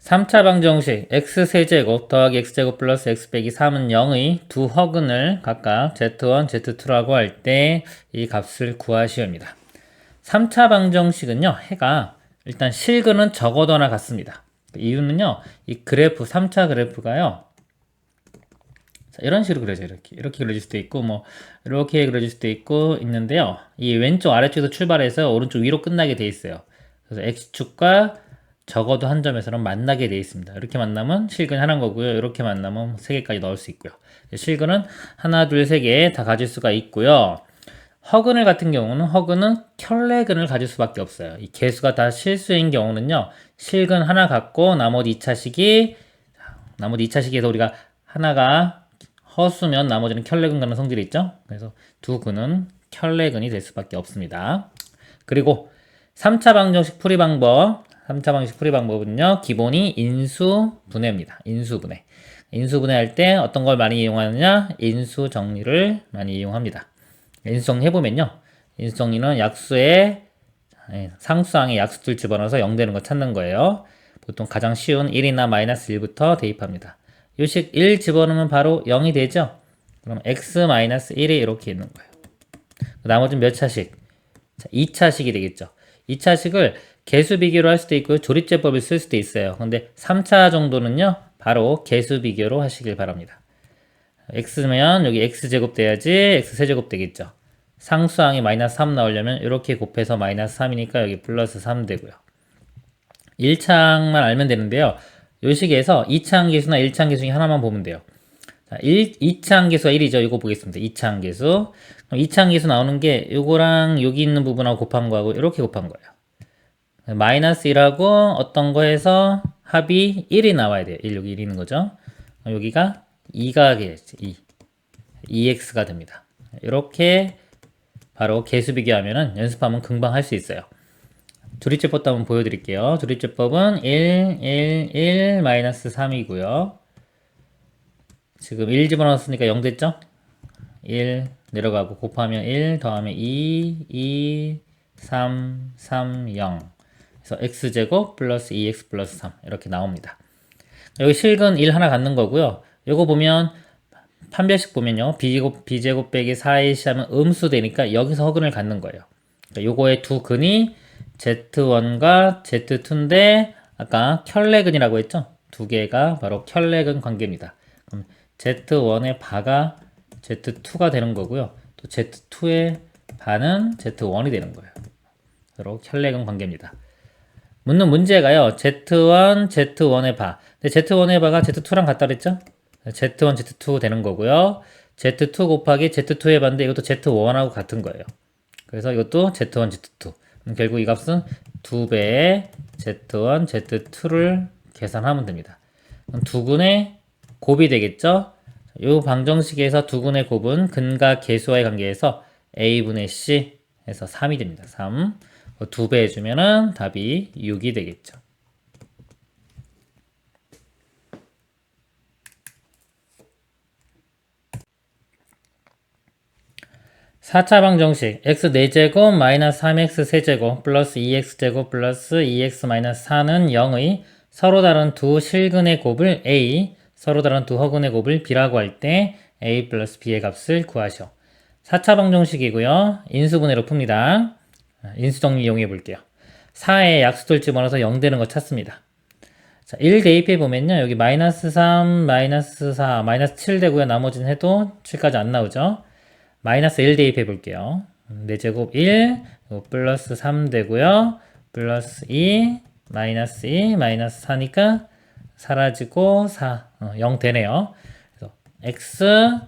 3차 방정식 x세제곱 더하기 x제곱 플러스 x 빼기 3은 0의 두 허근을 각각 z1, z2라고 할 때 이 값을 구하시옵니다. 3차 방정식은요, 해가 일단 실근은 적어도나 같습니다. 이유는요, 이 그래프, 3차 그래프가요, 자, 이런 식으로 그려져요. 이렇게 그려질 수도 있고, 뭐, 이렇게 그려질 수도 있고, 있는데요. 이 왼쪽 아래쪽에서 출발해서 오른쪽 위로 끝나게 돼 있어요. 그래서 x축과 적어도 한 점에서는 만나게 돼 있습니다. 이렇게 만나면 실근이 하나인 거고요. 이렇게 만나면 3개까지 넣을 수 있고요. 실근은 하나, 둘, 3개 다 가질 수가 있고요. 허근을 같은 경우는 허근은 켤레근을 가질 수밖에 없어요. 이 개수가 다 실수인 경우는요. 실근 하나 갖고 나머지 2차식에서 우리가 하나가 허수면 나머지는 켤레근 가는 성질이 있죠. 그래서 두 근은 켤레근이 될 수밖에 없습니다. 그리고 3차 방정식 풀이 방법 3차 방식 풀이 방법은요. 기본이 인수분해입니다. 인수분해. 인수분해할 때 어떤 걸 많이 이용하느냐? 인수정리를 많이 이용합니다. 인수정리 해보면요. 인수정리는 약수의 상수항에 약수들 집어넣어서 0 되는 거 찾는 거예요. 보통 가장 쉬운 1이나 마이너스 1부터 대입합니다. 요식 1 집어넣으면 바로 0이 되죠? 그럼 x 마이너스 1이 이렇게 있는 거예요. 나머지는 몇 차식? 자, 2차식이 되겠죠. 2차식을 개수 비교로 할 수도 있고요. 조립제법을 쓸 수도 있어요. 근데 3차 정도는요. 바로 개수 비교로 하시길 바랍니다. x면 여기 x제곱 돼야지 x세제곱 되겠죠. 상수항이 마이너스 3 나오려면 이렇게 곱해서 마이너스 3이니까 여기 플러스 3 되고요. 1차항만 알면 되는데요. 요 식에서 2차항 계수나 1차항 계수 중에 하나만 보면 돼요. 자, 2차항 계수가 1이죠. 이거 보겠습니다. 2차항 계수. 그럼 2차항 계수 나오는 게 요거랑 여기 있는 부분하고 곱한 거하고 이렇게 곱한 거예요. 마이너스 1하고 어떤 거에서 합이 1이 나와야 돼요. 1 여기 1 있는 거죠. 여기가 2가 되겠지. 2x가 됩니다. 이렇게 바로 개수 비교하면은 연습하면 금방 할 수 있어요. 조립제법도 한번 보여드릴게요. 조립제법은 1, 1, 1, 마이너스 3이고요. 지금 1 집어넣었으니까 0 됐죠? 1 내려가고 곱하면 1 더하면 2, 2, 3, 3, 0. 그래서 x제곱 플러스 2x 플러스 3 이렇게 나옵니다. 여기 실근 1 하나 갖는 거고요. 요거 보면 판별식 보면요. b제곱 빼기 4ac 하면 음수 되니까 여기서 허근을 갖는 거예요. 그러니까 요거의 두 근이 z1과 z2인데 아까 켤레근이라고 했죠? 두 개가 바로 켤레근 관계입니다. 그럼 z1의 바가 z2가 되는 거고요. 또 z2의 바는 z1이 되는 거예요. 바로 켤레근 관계입니다. 묻는 문제가요. z1, z1의 바. 근데 z1의 바가 z2랑 같다 그랬죠? z1, z2 되는 거고요. z2 곱하기 z2의 반인데 이것도 z1하고 같은 거예요. 그래서 이것도 z1, z2. 결국 이 값은 2배의 z1, z2를 계산하면 됩니다. 두 근의 곱이 되겠죠? 이 방정식에서 두 근의 곱은 근과 계수와의 관계에서 a분의 c 해서 3이 됩니다. 3. 2배 해주면은 답이 6이 되겠죠. 4차 방정식 x 4제곱 마이너스 3x 세제곱 플러스 2x제곱 플러스 2x 마이너스 4는 0의 서로 다른 두 실근의 곱을 a, 서로 다른 두 허근의 곱을 b라고 할 때 a 플러스 b의 값을 구하시오. 4차 방정식이고요. 인수분해로 풉니다. 인수정리 이용해 볼게요. 4에 약수들 집어넣어서 0 되는 거 찾습니다. 자, 1 대입해 보면요. 여기 마이너스 3, 마이너스 4, 마이너스 7 되고요. 나머지는 해도 7까지 안 나오죠. 마이너스 1 대입해 볼게요. 4제곱 1, 플러스 3 되고요. 플러스 2, 마이너스 2, 마이너스 4니까 사라지고 4, 0 되네요. 그래서 x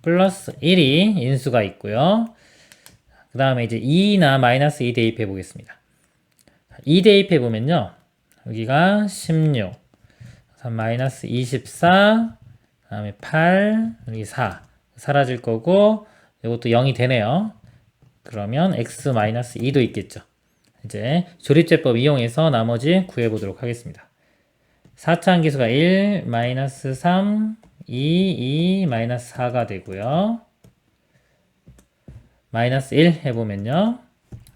플러스 1이 인수가 있고요. 그 다음에 이제 2나 마이너스 2 대입해 보겠습니다. 2 대입해 보면요. 여기가 16, 마이너스 24, 그 다음에 8, 여기 4 사라질 거고 이것도 0이 되네요. 그러면 x-2도 있겠죠. 이제 조립제법 이용해서 나머지 구해보도록 하겠습니다. 4차 함기수가 1, 마이너스 3, 2, 2, 마이너스 4가 되고요. 마이너스 1 해보면요.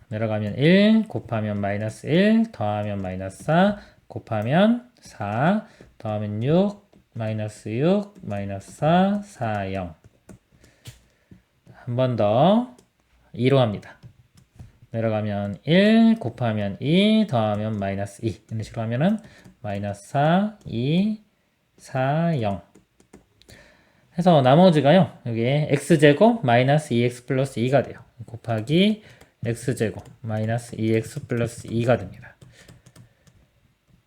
내려가면 1, 곱하면 마이너스 1, 더하면 마이너스 4, 곱하면 4 더하면 6 마이너스 6 마이너스 4 4 0 한 번 더 2로 합니다. 내려가면 1 곱하면 2 더하면 마이너스 2 이런 식으로 하면은 마이너스 4 2 4 0 해서 나머지가요 여기에 x제곱 마이너스 2x 플러스 2가 돼요. 곱하기 x제곱 마이너스 2x 플러스 2가 됩니다.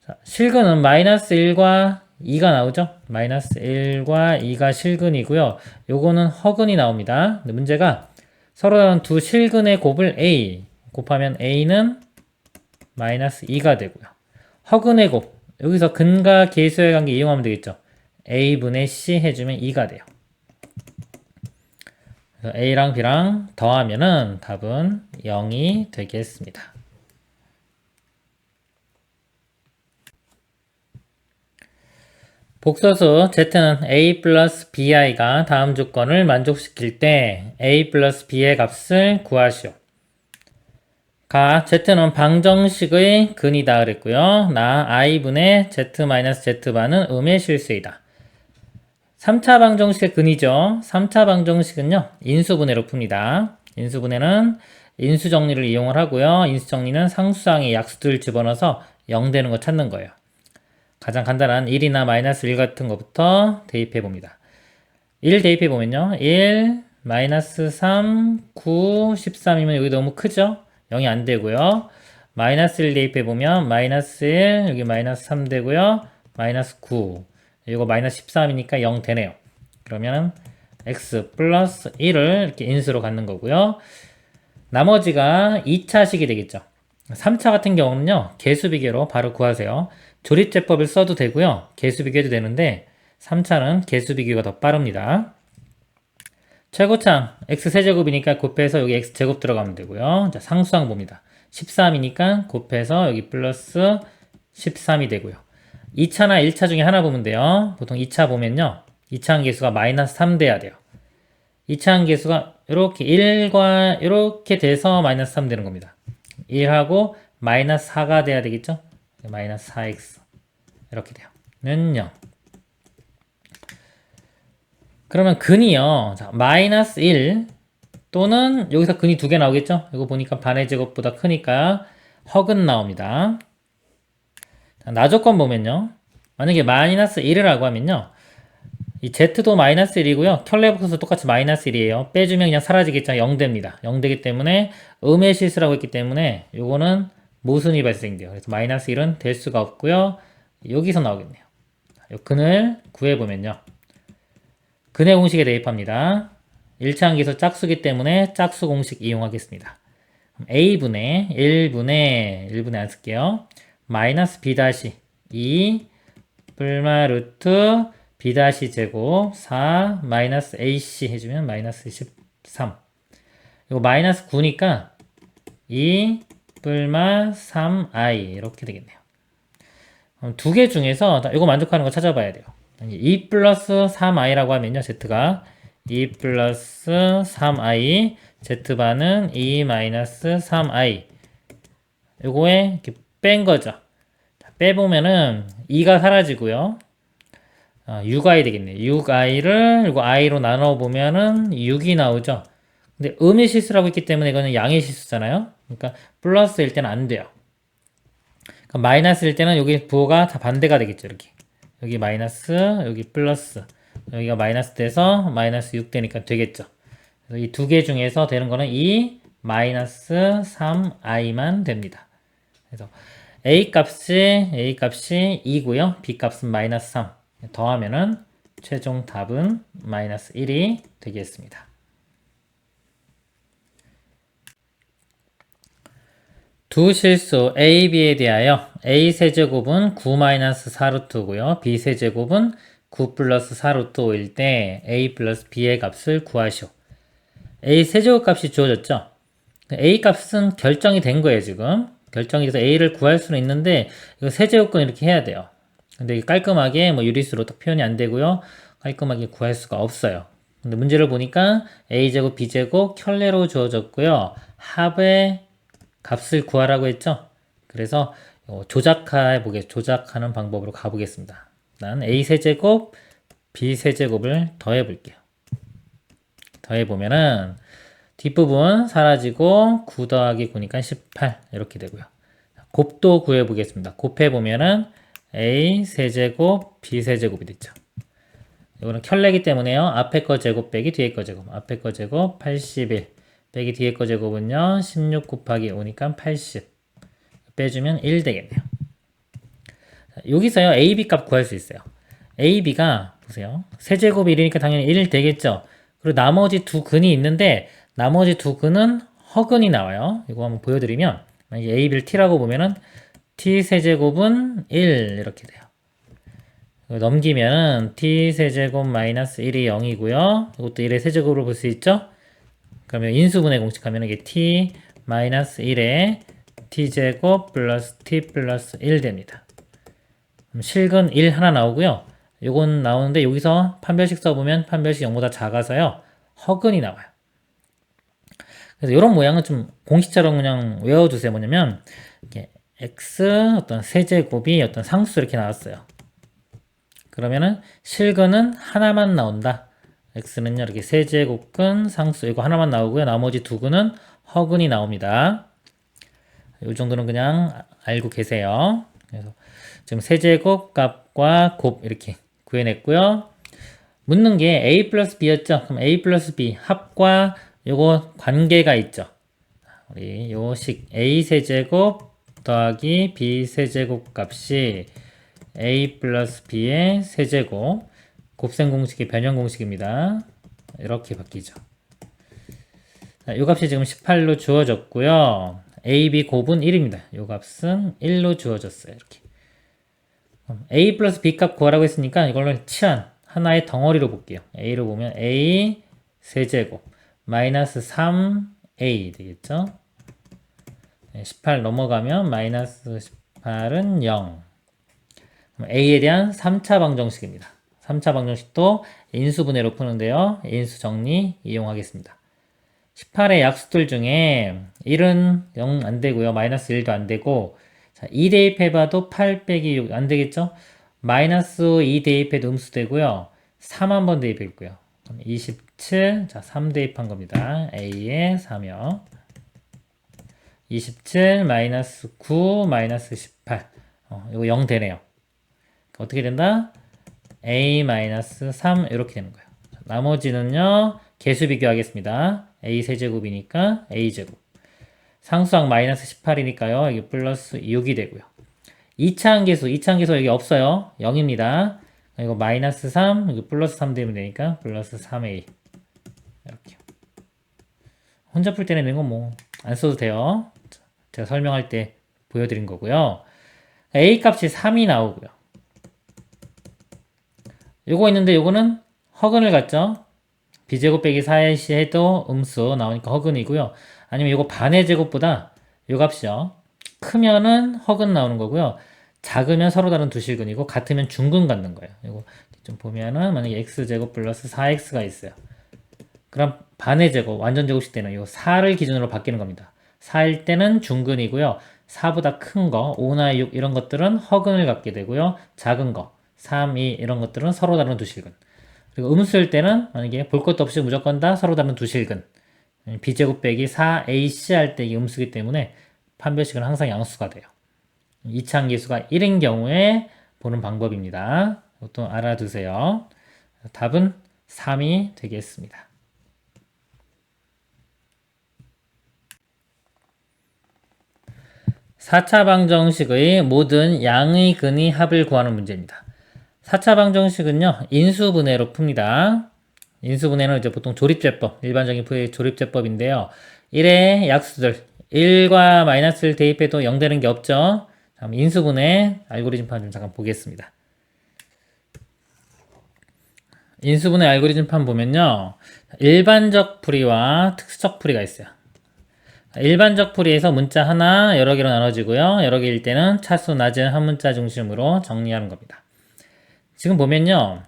자, 실근은 마이너스 1과 2가 나오죠. 마이너스 1과 2가 실근이고요. 요거는 허근이 나옵니다. 근데 문제가 서로 다른 두 실근의 곱을 a 곱하면 a는 마이너스 2가 되고요. 허근의 곱 여기서 근과 계수의 관계 이용하면 되겠죠. a분의 c 해주면 2가 돼요. 그래서 a랑 b랑 더하면은 답은 0이 되겠습니다. 복소수 z는 a 플러스 bi가 다음 조건을 만족시킬 때 a 플러스 b의 값을 구하시오. 가 z는 방정식의 근이다 그랬고요. 나 i분의 z 마이너스 z반은 음의 실수이다. 3차 방정식의 근이죠. 3차 방정식은요. 인수분해로 풉니다. 인수분해는 인수정리를 이용을 하고요. 인수정리는 상수항에 약수들을 집어넣어서 0 되는 거 찾는 거예요. 가장 간단한 1이나 마이너스 1 같은 것부터 대입해 봅니다. 1 대입해 보면요. 1, 마이너스 3, 9, 13이면 여기 너무 크죠? 0이 안 되고요. 마이너스 1 대입해 보면 마이너스 1, 여기 마이너스 3 되고요. 마이너스 9. 이거 마이너스 13이니까 0 되네요. 그러면 x 플러스 1을 이렇게 인수로 갖는 거고요. 나머지가 2차식이 되겠죠. 3차 같은 경우는요. 개수비교로 바로 구하세요. 조립제법을 써도 되고요. 개수비교해도 되는데 3차는 개수비교가 더 빠릅니다. 최고창 x세제곱이니까 곱해서 여기 x제곱 들어가면 되고요. 자, 상수항 봅니다. 13이니까 곱해서 여기 플러스 13이 되고요. 2차나 1차 중에 하나 보면 돼요. 보통 2차 보면요. 2차 항계수가 마이너스 3 돼야 돼요. 2차 항계수가 이렇게 1과 이렇게 돼서 마이너스 3 되는 겁니다. 1하고 마이너스 4가 돼야 되겠죠? 마이너스 4x 이렇게 돼요. 는 0. 그러면 근이요. 자, 마이너스 1 또는 여기서 근이 두 개 나오겠죠? 이거 보니까 반의 제곱보다 크니까 허근 나옵니다. 나조건 보면요. 만약에 마이너스 1이라고 하면요. 이 z도 마이너스 1이고요. 켤레복수도 똑같이 마이너스 1이에요. 빼주면 그냥 사라지겠죠. 0 됩니다. 0 되기 때문에 음의 실수라고 했기 때문에 요거는 모순이 발생돼요. 그래서 마이너스 1은 될 수가 없고요. 여기서 나오겠네요. 요 근을 구해보면요. 근의 공식에 대입합니다. 1차 항계수 짝수기 때문에 짝수 공식 이용하겠습니다. a분의 1분의 안 쓸게요. 마이너스 b 다시 2 불마 루트 b 다시 제곱 4 마이너스 ac 해주면 마이너스 13. 이거 마이너스 9니까 2 불마 3i 이렇게 되겠네요. 두 개 중에서 이거 만족하는 거 찾아봐야 돼요. 2 플러스 3i라고 하면요. z가 2 플러스 3i z반은 2 마이너스 3i 요거에 이렇게 뺀 거죠. 빼보면은 2가 사라지고요. 6i 되겠네요. 6i를 이거 i로 나눠보면은 6이 나오죠. 근데 음의 실수라고 했기 때문에 이거는 양의 실수잖아요. 그러니까 플러스일 때는 안 돼요. 그러니까 마이너스일 때는 여기 부호가 다 반대가 되겠죠. 이렇게 여기 마이너스 여기 플러스 여기가 마이너스 돼서 마이너스 6 되니까 되겠죠. 그래서 이 두 개 중에서 되는 거는 이 마이너스 3i만 됩니다. 그래서 a 값이 2고요. b 값은 마이너스 3 더하면은 최종 답은 마이너스 1이 되겠습니다. 두 실수 a, b에 대하여 a 세제곱은 9 마이너스 4루트고요. b 세제곱은 9 플러스 4루트 5일 때 a 플러스 b의 값을 구하시오. a 세제곱 값이 주어졌죠. a 값은 결정이 된 거예요. 지금 결정이 돼서 a를 구할 수는 있는데 이거 세제곱근 이렇게 해야 돼요. 근데 깔끔하게 뭐 유리수로 딱 표현이 안 되고요. 깔끔하게 구할 수가 없어요. 근데 문제를 보니까 a제곱 b제곱 켤레로 주어졌고요. 합의 값을 구하라고 했죠. 그래서 조작하는 방법으로 가보겠습니다. 일단 a 세제곱, b 세제곱을 더해볼게요. 더해보면은 뒷부분 사라지고 9 더하기 9니까 18 이렇게 되고요. 곱도 구해보겠습니다. 곱해보면은 a 세제곱, b 세제곱이 됐죠. 이거는 켤레기 때문에요. 앞에 거 제곱 빼기 뒤에 거 제곱. 앞에 거 제곱 81 빼기 뒤에 거 제곱은요. 16 곱하기 5니까 80 빼주면 1 되겠네요. 여기서요. a, b 값 구할 수 있어요. a, b가 보세요. 세제곱이 1이니까 당연히 1 되겠죠. 그리고 나머지 두 근이 있는데 나머지 두 근은 허근이 나와요. 이거 한번 보여드리면 만약에 a, b를 t라고 보면은 t 세제곱은 1 이렇게 돼요. 넘기면 t 세제곱 마이너스 1이 0이고요. 이것도 1의 세제곱으로 볼 수 있죠. 그러면 인수분해 공식하면 이게 t 마이너스 1에 t제곱 플러스 t 플러스 1 됩니다. 그럼 실근 1 하나 나오고요. 요건 나오는데 여기서 판별식 써보면 판별식 0보다 작아서요. 허근이 나와요. 그래서 이런 모양은 좀 공식처럼 그냥 외워두세요. 뭐냐면 이렇게 x 어떤 세제곱이 어떤 상수 이렇게 나왔어요. 그러면은 실근은 하나만 나온다. x는요 이렇게 세제곱근 상수 이거 하나만 나오고요. 나머지 두 근은 허근이 나옵니다. 이 정도는 그냥 알고 계세요. 그래서 지금 세제곱 값과 곱 이렇게 구해냈고요. 묻는 게 a 플러스 b였죠. 그럼 a 플러스 b 합과 요거 관계가 있죠. 우리 요 식 a 세제곱 더하기 b 세제곱 값이 a 플러스 b의 세제곱 곱셈 공식이 변형 공식입니다. 이렇게 바뀌죠. 자, 요 값이 지금 18로 주어졌고요. a, b 곱은 1입니다. 요 값은 1로 주어졌어요. 이렇게 a 플러스 b 값 구하라고 했으니까 이걸로 치환 하나의 덩어리로 볼게요. a로 보면 a 세제곱 마이너스 3a 되겠죠. 18 넘어가면 마이너스 18은 0. a에 대한 3차 방정식입니다. 3차 방정식도 인수분해로 푸는데요. 인수 정리 이용하겠습니다. 18의 약수들 중에 1은 0 안되고요. 마이너스 1도 안되고 자, 2 대입해봐도 8 빼기 6 안되겠죠? 마이너스 2 대입해도 음수되고요. 3 한번 대입했고요. 27, 자, 3 대입한 겁니다. a에 3이요. 27 마이너스 9 마이너스 18 이거 0 되네요. 어떻게 된다? a 마이너스 3 이렇게 되는 거예요. 나머지는요. 개수 비교하겠습니다. a 세제곱이니까 a제곱 상수항 마이너스 18이니까요. 이게 플러스 6이 되고요. 2차 계수 여기 없어요. 0입니다. 이거 마이너스 3, 이거 플러스 3 되면 되니까 플러스 3a 이렇게. 혼자 풀 때는 이건 뭐 안 써도 돼요. 제가 설명할 때 보여드린 거고요. a 값이 3이 나오고요. 요거 있는데 요거는 허근을 갖죠. b제곱 빼기 4ac 해도 음수 나오니까 허근이고요. 아니면 요거 반의 제곱보다 요 값이요. 크면은 허근 나오는 거고요. 작으면 서로 다른 두 실근이고 같으면 중근 갖는 거예요. 이거 좀 보면은 만약에 x제곱 플러스 4x가 있어요. 그럼 반의 제곱, 완전 제곱식 때는 요 4를 기준으로 바뀌는 겁니다. 4일 때는 중근이고요. 4보다 큰 거, 5나 6 이런 것들은 허근을 갖게 되고요. 작은 거, 3, 2 이런 것들은 서로 다른 두 실근. 그리고 음수일 때는 만약에 볼 것도 없이 무조건 다 서로 다른 두 실근. b제곱 빼기 4ac 할 때 이게 음수기 때문에 판별식은 항상 양수가 돼요. 이차함계수가 1인 경우에 보는 방법입니다. 이것도 알아두세요. 답은 3이 되겠습니다. (4차) 방정식의 모든 양의 근의 합을 구하는 문제입니다. 4차 방정식은요 인수분해로 풉니다. 인수분해는 이제 보통 조립제법, 일반적인 조립제법인데요. 1의 약수들 1과 마이너스를 대입해도 0 되는 게 없죠. 인수분해 알고리즘판 좀 잠깐 보겠습니다. 인수분해 알고리즘판 보면요. 일반적 풀이와 특수적 풀이가 있어요. 일반적 풀이에서 문자 하나 여러 개로 나눠지고요. 여러 개일 때는 차수 낮은 한 문자 중심으로 정리하는 겁니다. 지금 보면요.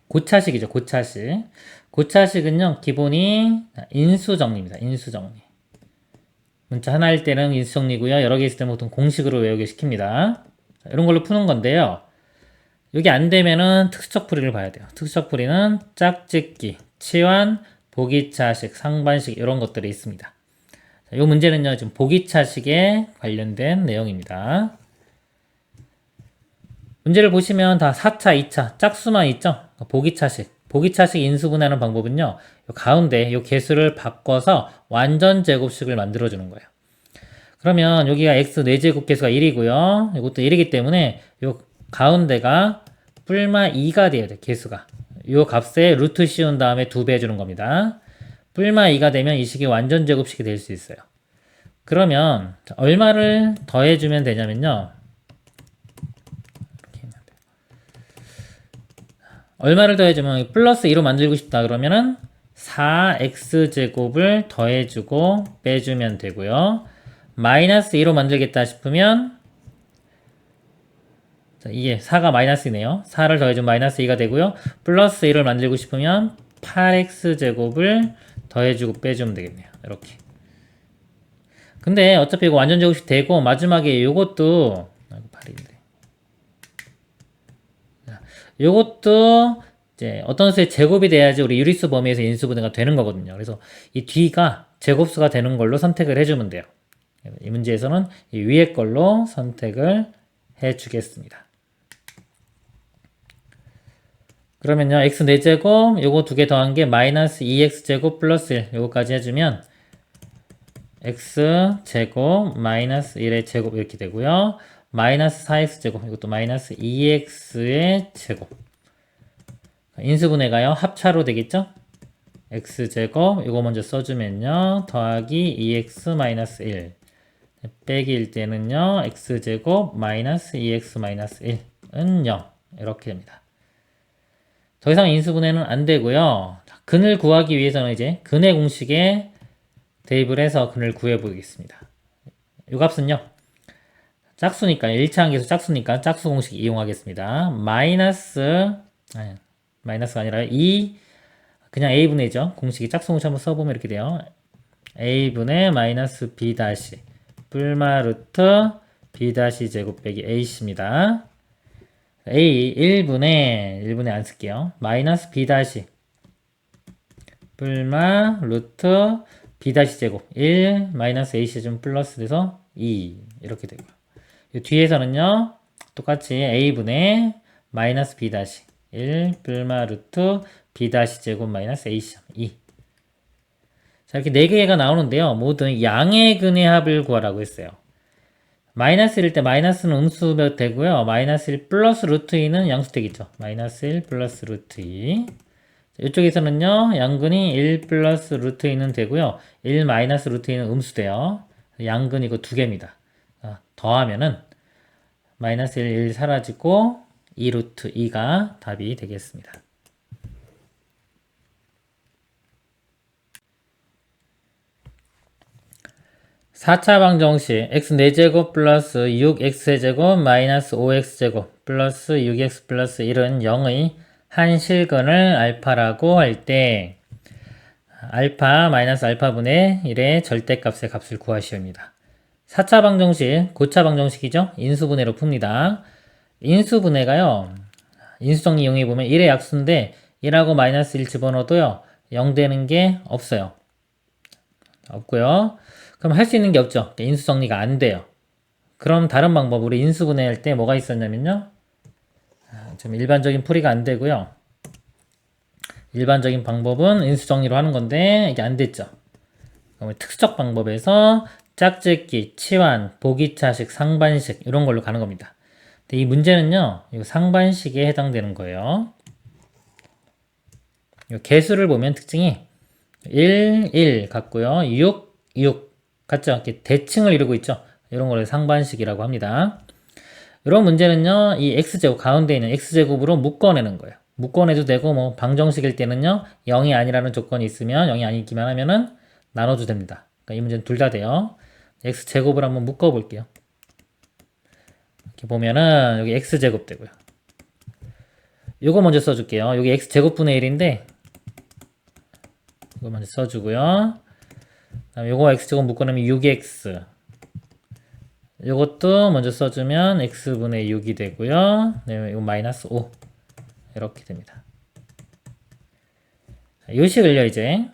고차식이죠. 고차식은요. 기본이 인수정리입니다. 인수정리. 문자 하나일 때는 인수정리고요. 여러 개 있을 때는 보통 공식으로 외우게 시킵니다. 자, 이런 걸로 푸는 건데요. 여기 안 되면은 특수적 풀이를 봐야 돼요. 특수적 풀이는 짝짓기, 치환, 보기차식, 상반식 이런 것들이 있습니다. 자, 이 문제는요, 지금 보기차식에 관련된 내용입니다. 문제를 보시면 다 4차, 2차, 짝수만 있죠? 보기차식. 보기차식 인수분해하는 방법은요, 요 가운데 요 개수를 바꿔서 완전 제곱식을 만들어주는 거예요. 그러면 여기가 x 4제곱 개수가 1이고요. 이것도 1이기 때문에 요 가운데가 뿔마 2가 돼야 돼, 개수가. 요 값에 루트 씌운 다음에 2배 해주는 겁니다. 뿔마 2가 되면 이 식이 완전 제곱식이 될 수 있어요. 그러면 얼마를 더해주면 되냐면요. 얼마를 더해주면 플러스 2로 만들고 싶다 그러면은 4x제곱을 더해주고 빼주면 되고요. 마이너스 2로 만들겠다 싶으면 자, 이게 4가 마이너스이네요. 4를 더해주면 마이너스 2가 되고요. 플러스 1을 만들고 싶으면 8x제곱을 더해주고 빼주면 되겠네요. 이렇게. 근데 어차피 이거 완전 제곱식 되고 마지막에 요것도 아이고 8인데 요것도 이제 어떤 수의 제곱이 돼야지 우리 유리수 범위에서 인수분해가 되는 거거든요. 그래서 이 뒤가 제곱수가 되는 걸로 선택을 해주면 돼요. 이 문제에서는 이 위에 걸로 선택을 해주겠습니다. 그러면요, x 4제곱 요거 두 개 더한 게 마이너스 2x제곱 플러스 1 요거까지 해주면 x제곱 마이너스 1의 제곱 이렇게 되고요. 마이너스 4x제곱 이것도 마이너스 2x의 제곱 인수분해가요 합차로 되겠죠? x제곱 이거 먼저 써주면요 더하기 2x 마이너스 1 빼기일 때는요 x제곱 마이너스 2x 마이너스 1은 0 이렇게 됩니다. 더 이상 인수분해는 안 되고요. 근을 구하기 위해서는 이제 근의 공식에 대입을 해서 근을 구해 보겠습니다. 이 값은요 짝수니까 1차 항계수 짝수니까 짝수 공식 이용하겠습니다. 마이너스가 아니라 2 그냥 a분의죠. 공식이 짝수 공식 한번 써보면 이렇게 돼요. a분의 마이너스 b 다시 뿔마 루트 b 다시 제곱 빼기 ac입니다. a 1분의 안 쓸게요. 마이너스 b 다시 뿔마 루트 b 다시 제곱 1 마이너스 ac 좀 플러스 돼서 2 이렇게 되고요. 이 뒤에서는요 똑같이 a분의 마이너스 b 다시 1 뿔마 루트 b 다시 제곱 마이너스 ac 2 자 이렇게 4개가 나오는데요 모든 양의 근의 합을 구하라고 했어요. 마이너스 1일 때 마이너스는 음수 되고요 마이너스 1 플러스 루트 2는 양수 되겠죠. 마이너스 1 플러스 루트 2 이쪽에서는요 양근이 1 플러스 루트 2는 되고요 1 마이너스 루트 2는 음수 돼요. 양근 이거 2개입니다. 더하면은 마이너스 1 사라지고 2 루트 2가 답이 되겠습니다. (4차) 방정식 x 4제곱 플러스 6x제곱 마이너스 5x제곱 플러스 6x 플러스 1은 0의 한 실근을 알파라고 할 때 알파 마이너스 알파분의 1의 절대값의 값을 구하시옵니다. 4차 방정식, 고차 방정식이죠. 인수분해로 풉니다. 인수분해가요. 인수정리 이용해보면 1의 약수인데 1하고 마이너스 1 집어넣어도요. 0 되는 게 없어요. 없고요. 그럼 할 수 있는 게 없죠. 인수정리가 안 돼요. 그럼 다른 방법으로 인수분해할 때 뭐가 있었냐면요. 좀 일반적인 풀이가 안 되고요. 일반적인 방법은 인수정리로 하는 건데 이게 안 됐죠. 그럼 특수적 방법에서 짝짓기, 치환, 보기차식, 상반식 이런 걸로 가는 겁니다. 근데 이 문제는요. 이 상반식에 해당되는 거예요. 이 개수를 보면 특징이 1, 1 같고요. 6, 6 같죠? 이렇게 대칭을 이루고 있죠. 이런 걸 상반식이라고 합니다. 이런 문제는요. 이 x제곱 가운데 있는 x제곱으로 묶어내는 거예요. 묶어내도 되고 뭐 방정식일 때는요. 0이 아니라는 조건이 있으면 0이 아니기만 하면은 나눠도 됩니다. 그러니까 이 문제는 둘 다 돼요. x제곱을 한번 묶어 볼게요. 이렇게 보면은 여기 x제곱 되고요. 요거 먼저 써줄게요. 여기 x제곱분의 1인데 이거 먼저 써주고요. 다음에 요거 x제곱 묶어놓으면 6x. 요것도 먼저 써주면 x분의 6이 되고요. 네, 이거 마이너스 5. 이렇게 됩니다. 요 식을요, 이제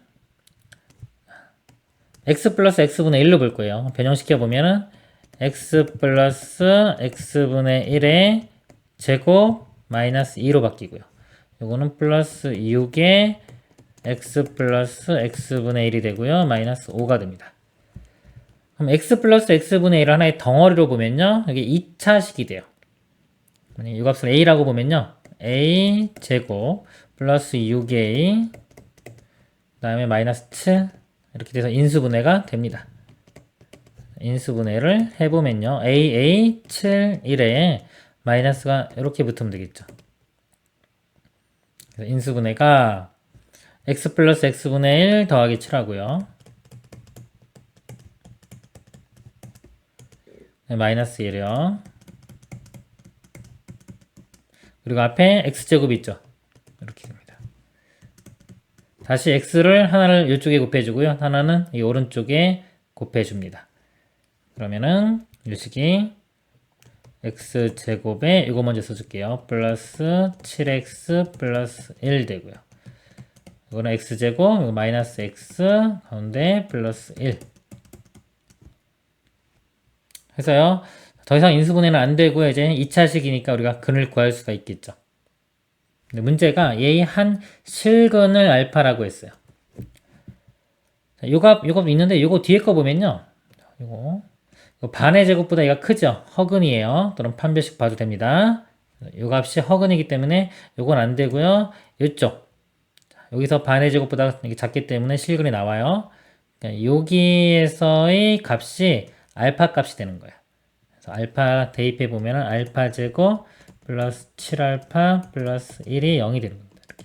x 플러스 x분의 1로 볼 거예요. 변형시켜 보면은 x 플러스 x분의 1의 제곱 마이너스 2로 바뀌고요. 요거는 플러스 6에 x 플러스 x분의 1이 되고요. 마이너스 5가 됩니다. 그럼 x 플러스 x분의 1을 하나의 덩어리로 보면요. 여기 2차식이 돼요. 이 값을 a라고 보면요. a 제곱 플러스 6a 그 다음에 마이너스 7 이렇게 돼서 인수분해가 됩니다. 인수분해를 해보면요. a 7 1에 마이너스가 이렇게 붙으면 되겠죠. 그래서 인수분해가 x 플러스 x분의 1 더하기 7하고요. 마이너스 1이요. 그리고 앞에 x제곱이 있죠. 이렇게 됩니다. 다시 x를 하나를 이쪽에 곱해주고요. 하나는 이 오른쪽에 곱해줍니다. 그러면은 이 식이 x제곱에 이거 먼저 써줄게요. 플러스 7x 플러스 1 되고요. 이거는 x제곱, 이거 마이너스 x 가운데 플러스 1 해서요. 더 이상 인수분해는 안 되고요. 이제 2차식이니까 우리가 근을 구할 수가 있겠죠. 근데 문제가 얘의 한 실근을 알파라고 했어요. 요값 있는데 요거 뒤에 거 보면요. 요거 반의 제곱보다 얘가 크죠. 허근이에요. 또는 판별식 봐도 됩니다. 요 값이 허근이기 때문에 요건 안 되고요. 요쪽 여기서 반의 제곱보다 작기 때문에 실근이 나와요. 그러니까 여기에서의 값이 알파 값이 되는 거예요. 그래서 알파 대입해 보면 알파 제곱 플러스 7알파 플러스 1이 0이 되는 겁니다. 이렇게.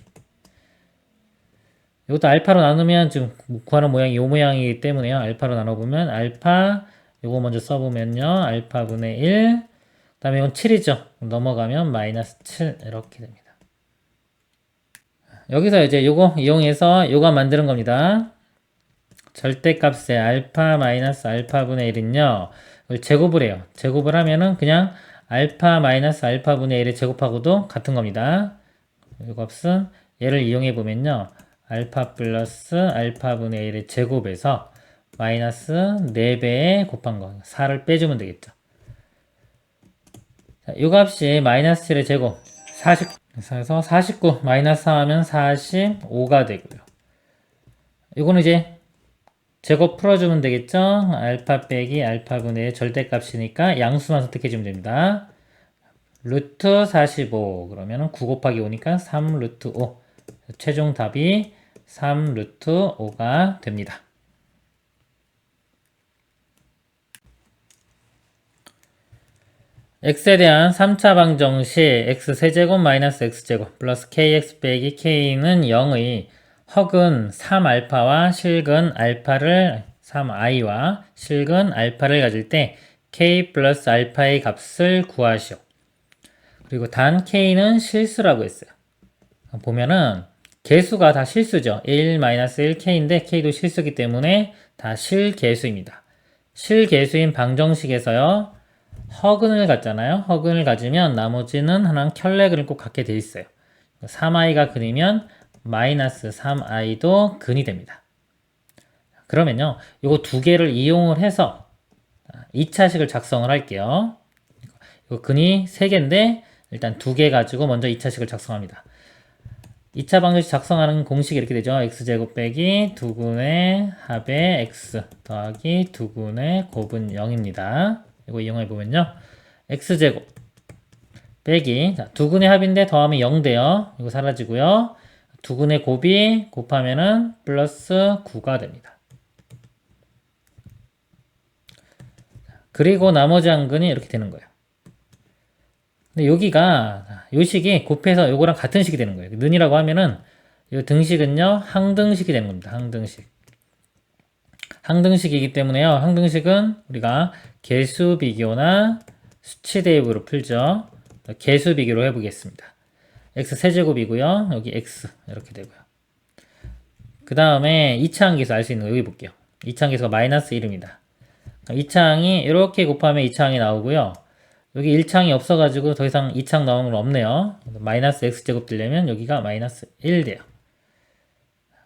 이것도 알파로 나누면 지금 구하는 모양이 이 모양이기 때문에요. 알파로 나눠보면 알파 요거 먼저 써보면요. 알파분의 1 그 다음에 이건 7이죠. 넘어가면 마이너스 7 이렇게 됩니다. 여기서 이제 요거 이용해서 요거 만드는 겁니다. 절대값의 알파 마이너스 알파분의 1은요. 이걸 제곱을 해요. 제곱을 하면은 그냥 알파 마이너스 알파분의 1의 제곱하고도 같은 겁니다. 이 값은 얘를 이용해 보면요. 알파 플러스 알파분의 1의 제곱에서 마이너스 4배에 곱한 거 4를 빼주면 되겠죠. 자, 이 값이 마이너스 7의 제곱 40 그래서 49 마이너스 4 하면 45가 되고요. 이거는 이제 제곱 풀어주면 되겠죠. 알파 빼기 알파분의 절대값이니까 양수만 선택해주면 됩니다. 루트 45 그러면 9 곱하기 5니까 3 루트 5 최종 답이 3 루트 5가 됩니다. x에 대한 3차 방정식 x 세제곱 마이너스 x제곱 플러스 kx 빼기 k는 0의 허근 3알파와 실근 알파를 3i와 실근 알파를 가질 때 k 플러스 알파의 값을 구하시오. 그리고 단 k는 실수라고 했어요. 보면은 개수가 다 실수죠. 1-1k인데 k도 실수기 때문에 다 실개수입니다. 실개수인 방정식에서요. 허근을 갖잖아요. 허근을 가지면 나머지는 하나는 켤레근을 꼭 갖게 돼 있어요. 3i가 근이면 마이너스 3i도 근이 됩니다. 그러면요. 이거 두 개를 이용을 해서 2차식을 작성을 할게요. 이거 근이 3개인데 일단 2개 가지고 먼저 2차식을 작성합니다. 2차 방정식 작성하는 공식이 이렇게 되죠. x제곱 빼기 2분의 합의 x 더하기 2분의 곱은 0입니다. 이거 이용해 보면요. x제곱 빼기 자, 2분의 합인데 더하면 0 돼요. 이거 사라지고요. 2분의 곱이 곱하면은 플러스 9가 됩니다. 그리고 나머지 한 근이 이렇게 되는 거예요. 근데 여기가 요 식이 곱해서 요거랑 같은 식이 되는 거예요. 는이라고 하면은 이 등식은요 항등식이 되는 겁니다. 항등식. 항등식이기 때문에요. 항등식은 우리가 개수 비교나 수치 대입으로 풀죠. 개수 비교로 해보겠습니다. x 세제곱이고요. 여기 x 이렇게 되고요. 그 다음에 2차 항기에서 알 수 있는 거 여기 볼게요. 2차항 계수가 마이너스 1입니다. 2차항이 이렇게 곱하면 2차항이 나오고요. 여기 1차항이 없어가지고 더 이상 2차항 나오는 건 없네요. 마이너스 x제곱 되려면 여기가 마이너스 1 돼요.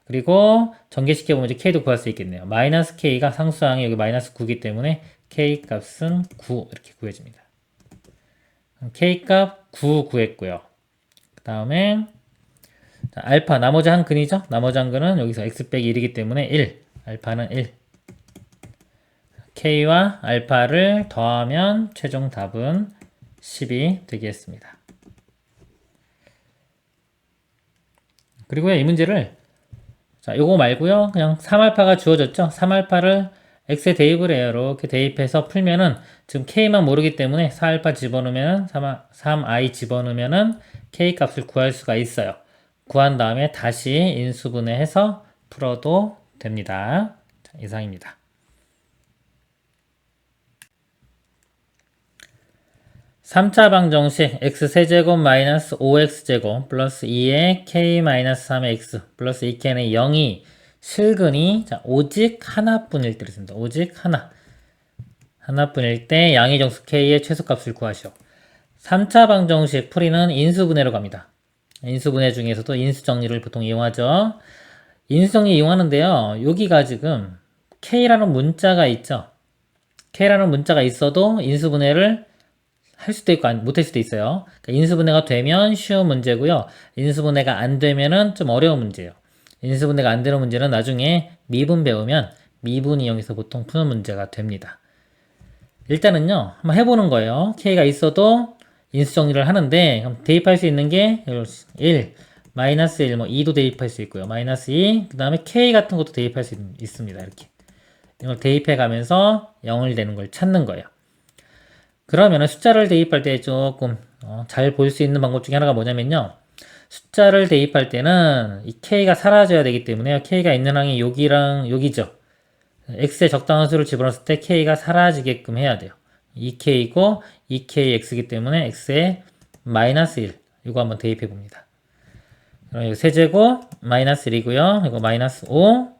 그리고 전개시켜보면 이제 k도 구할 수 있겠네요. 마이너스 k가 상수항이 여기 마이너스 9이기 때문에 k 값은 9 이렇게 구해집니다. k 값 9 구했고요. 그 다음에 알파 나머지 한 근이죠. 나머지 한 근은 여기서 x 빼기 1이기 때문에 1 알파는 1 k와 알파를 더하면 최종 답은 10이 되겠습니다. 그리고요 이 문제를 자 요거 말고요 그냥 3알파가 주어졌죠. 3알파를 x에 대입을 해요. 이렇게 대입해서 풀면은 지금 k만 모르기 때문에 4알파 집어넣으면 3i 집어넣으면은 k 값을 구할 수가 있어요. 구한 다음에 다시 인수분해해서 풀어도 됩니다. 자, 이상입니다. 3차 방정식 x세제곱 마이너스 5x제곱 플러스 2의 k 마이너스 3의 x 플러스 2k의 0이 실근이 자, 오직 하나뿐일 때를 씁니다. 오직 하나뿐일 때 양의 정수 k의 최소값을 구하시오. 3차 방정식 풀이는 인수분해로 갑니다. 인수분해 중에서도 인수정리를 보통 이용하죠. 인수정리 이용하는데요. 여기가 지금 k라는 문자가 있죠. k라는 문자가 있어도 인수분해를 할 수도 있고 못할 수도 있어요. 그러니까 인수분해가 되면 쉬운 문제고요. 인수분해가 안 되면은 좀 어려운 문제예요. 인수분해가 안 되는 문제는 나중에 미분 배우면 미분 이용해서 보통 푸는 문제가 됩니다. 일단은요. 한번 해보는 거예요. k가 있어도 인수정리를 하는데 대입할 수 있는 게 1, 마이너스 1, 뭐 2도 대입할 수 있고요. 마이너스 2, 그 다음에 k 같은 것도 대입할 수 있습니다. 이렇게 이걸 대입해 가면서 0을 내는 걸 찾는 거예요. 그러면 숫자를 대입할 때 조금 잘 볼 수 있는 방법 중에 하나가 뭐냐면요. 숫자를 대입할 때는 이 k가 사라져야 되기 때문에 k가 있는 항이 여기랑 여기죠. x의 적당한 수를 집어넣었을 때 k가 사라지게끔 해야 돼요. 2k이고 2kx이기 때문에 x에 마이너스 1 이거 한번 대입해 봅니다. 그럼 이거 세제곱 마이너스 1이고요. 이거 마이너스 5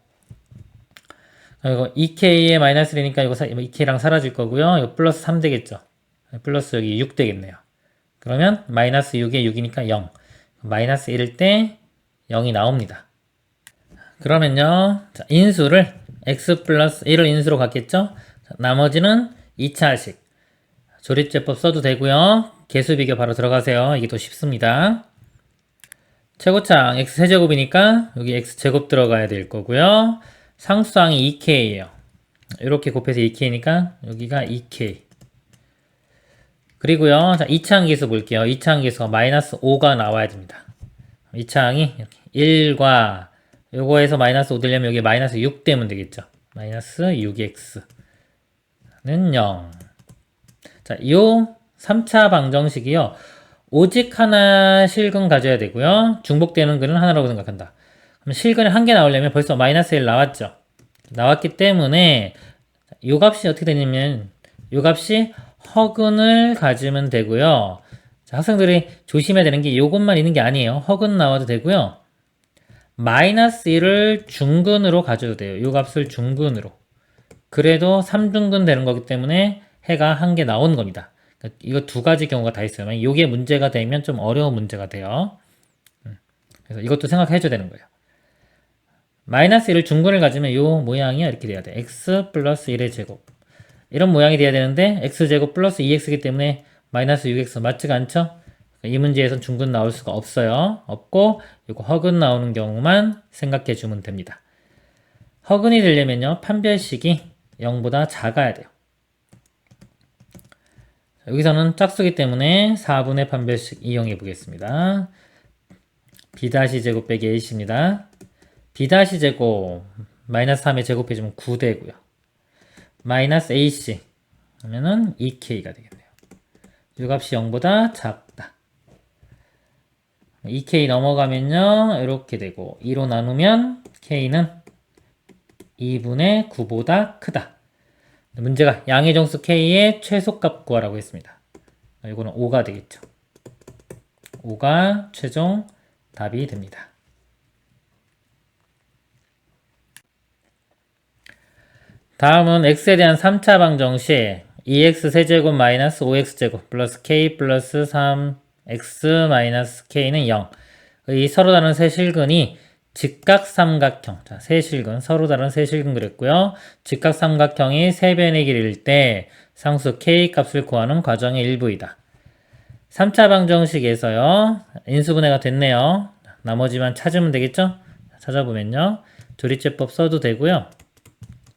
이거 2k에 마이너스 1이니까 이거 2k랑 사라질 거고요. 이거 플러스 3 되겠죠. 플러스 여기 6 되겠네요. 그러면 마이너스 6에 6이니까 0. 마이너스 1일 때 0이 나옵니다. 그러면요. 자, 인수를 x 플러스 1을 인수로 갖겠죠. 자, 나머지는 2차식. 조립제법 써도 되고요. 개수비교 바로 들어가세요. 이게 더 쉽습니다. 최고차항 x세제곱이니까 여기 x제곱 들어가야 될 거고요. 상수항이 2k예요. 이렇게 곱해서 2k니까 여기가 2k. 그리고요. 자, 2차항 계수 볼게요. 2차항 계수가 마이너스 5가 나와야 됩니다. 2차항이 이렇게 1과 요거에서 마이너스 5 되려면 여기 마이너스 6 되면 되겠죠. 마이너스 6x는 0. 자, 요 3차 방정식이요. 오직 하나 실근 가져야 되고요. 중복되는 근은 하나라고 생각한다. 그럼 실근이 한 개 나오려면 벌써 마이너스 1 나왔죠. 나왔기 때문에 요 값이 어떻게 되냐면 요 값이 허근을 가지면 되고요. 자, 학생들이 조심해야 되는 게 요것만 있는 게 아니에요. 허근 나와도 되고요. 마이너스 1을 중근으로 가져도 돼요. 요 값을 중근으로. 그래도 3중근 되는 거기 때문에 해가 한 개 나온 겁니다. 그러니까 이거 두 가지 경우가 다 있어요. 이게 문제가 되면 좀 어려운 문제가 돼요. 그래서 이것도 생각해 줘야 되는 거예요. 마이너스 1을 중근을 가지면 요 모양이 이렇게 돼야 돼. x 플러스 1의 제곱. 이런 모양이 돼야 되는데 x제곱 플러스 2x이기 때문에 마이너스 6x 맞지가 않죠? 이 문제에선 중근 나올 수가 없어요. 없고 이거 허근 나오는 경우만 생각해 주면 됩니다. 허근이 되려면요. 판별식이 0보다 작아야 돼요. 여기서는 짝수기 때문에 4분의 판별식 이용해 보겠습니다. b-제곱 빼기 a입니다. b-제곱 마이너스 3의 제곱해주면 9 되고요. 마이너스 ac 하면은 2k가 되겠네요. 이 값이 0보다 작다. 2k 넘어가면요. 이렇게 되고 2로 나누면 k는 2분의 9보다 크다. 문제가 양의 정수 k의 최소값 구하라고 했습니다. 이거는 5가 되겠죠. 5가 최종 답이 됩니다. 다음은 x에 대한 3차 방정식 2x 세제곱 마이너스 5x제곱 플러스 k 플러스 3x 마이너스 k는 0. 이 서로 다른 세실근이 직각삼각형, 자, 세실근, 서로 다른 세실근 그랬고요. 직각삼각형이 세변의 길이일 때 상수 k 값을 구하는 과정의 일부이다. 3차 방정식에서요. 인수분해가 됐네요. 나머지만 찾으면 되겠죠? 찾아보면요. 조리제법 써도 되고요.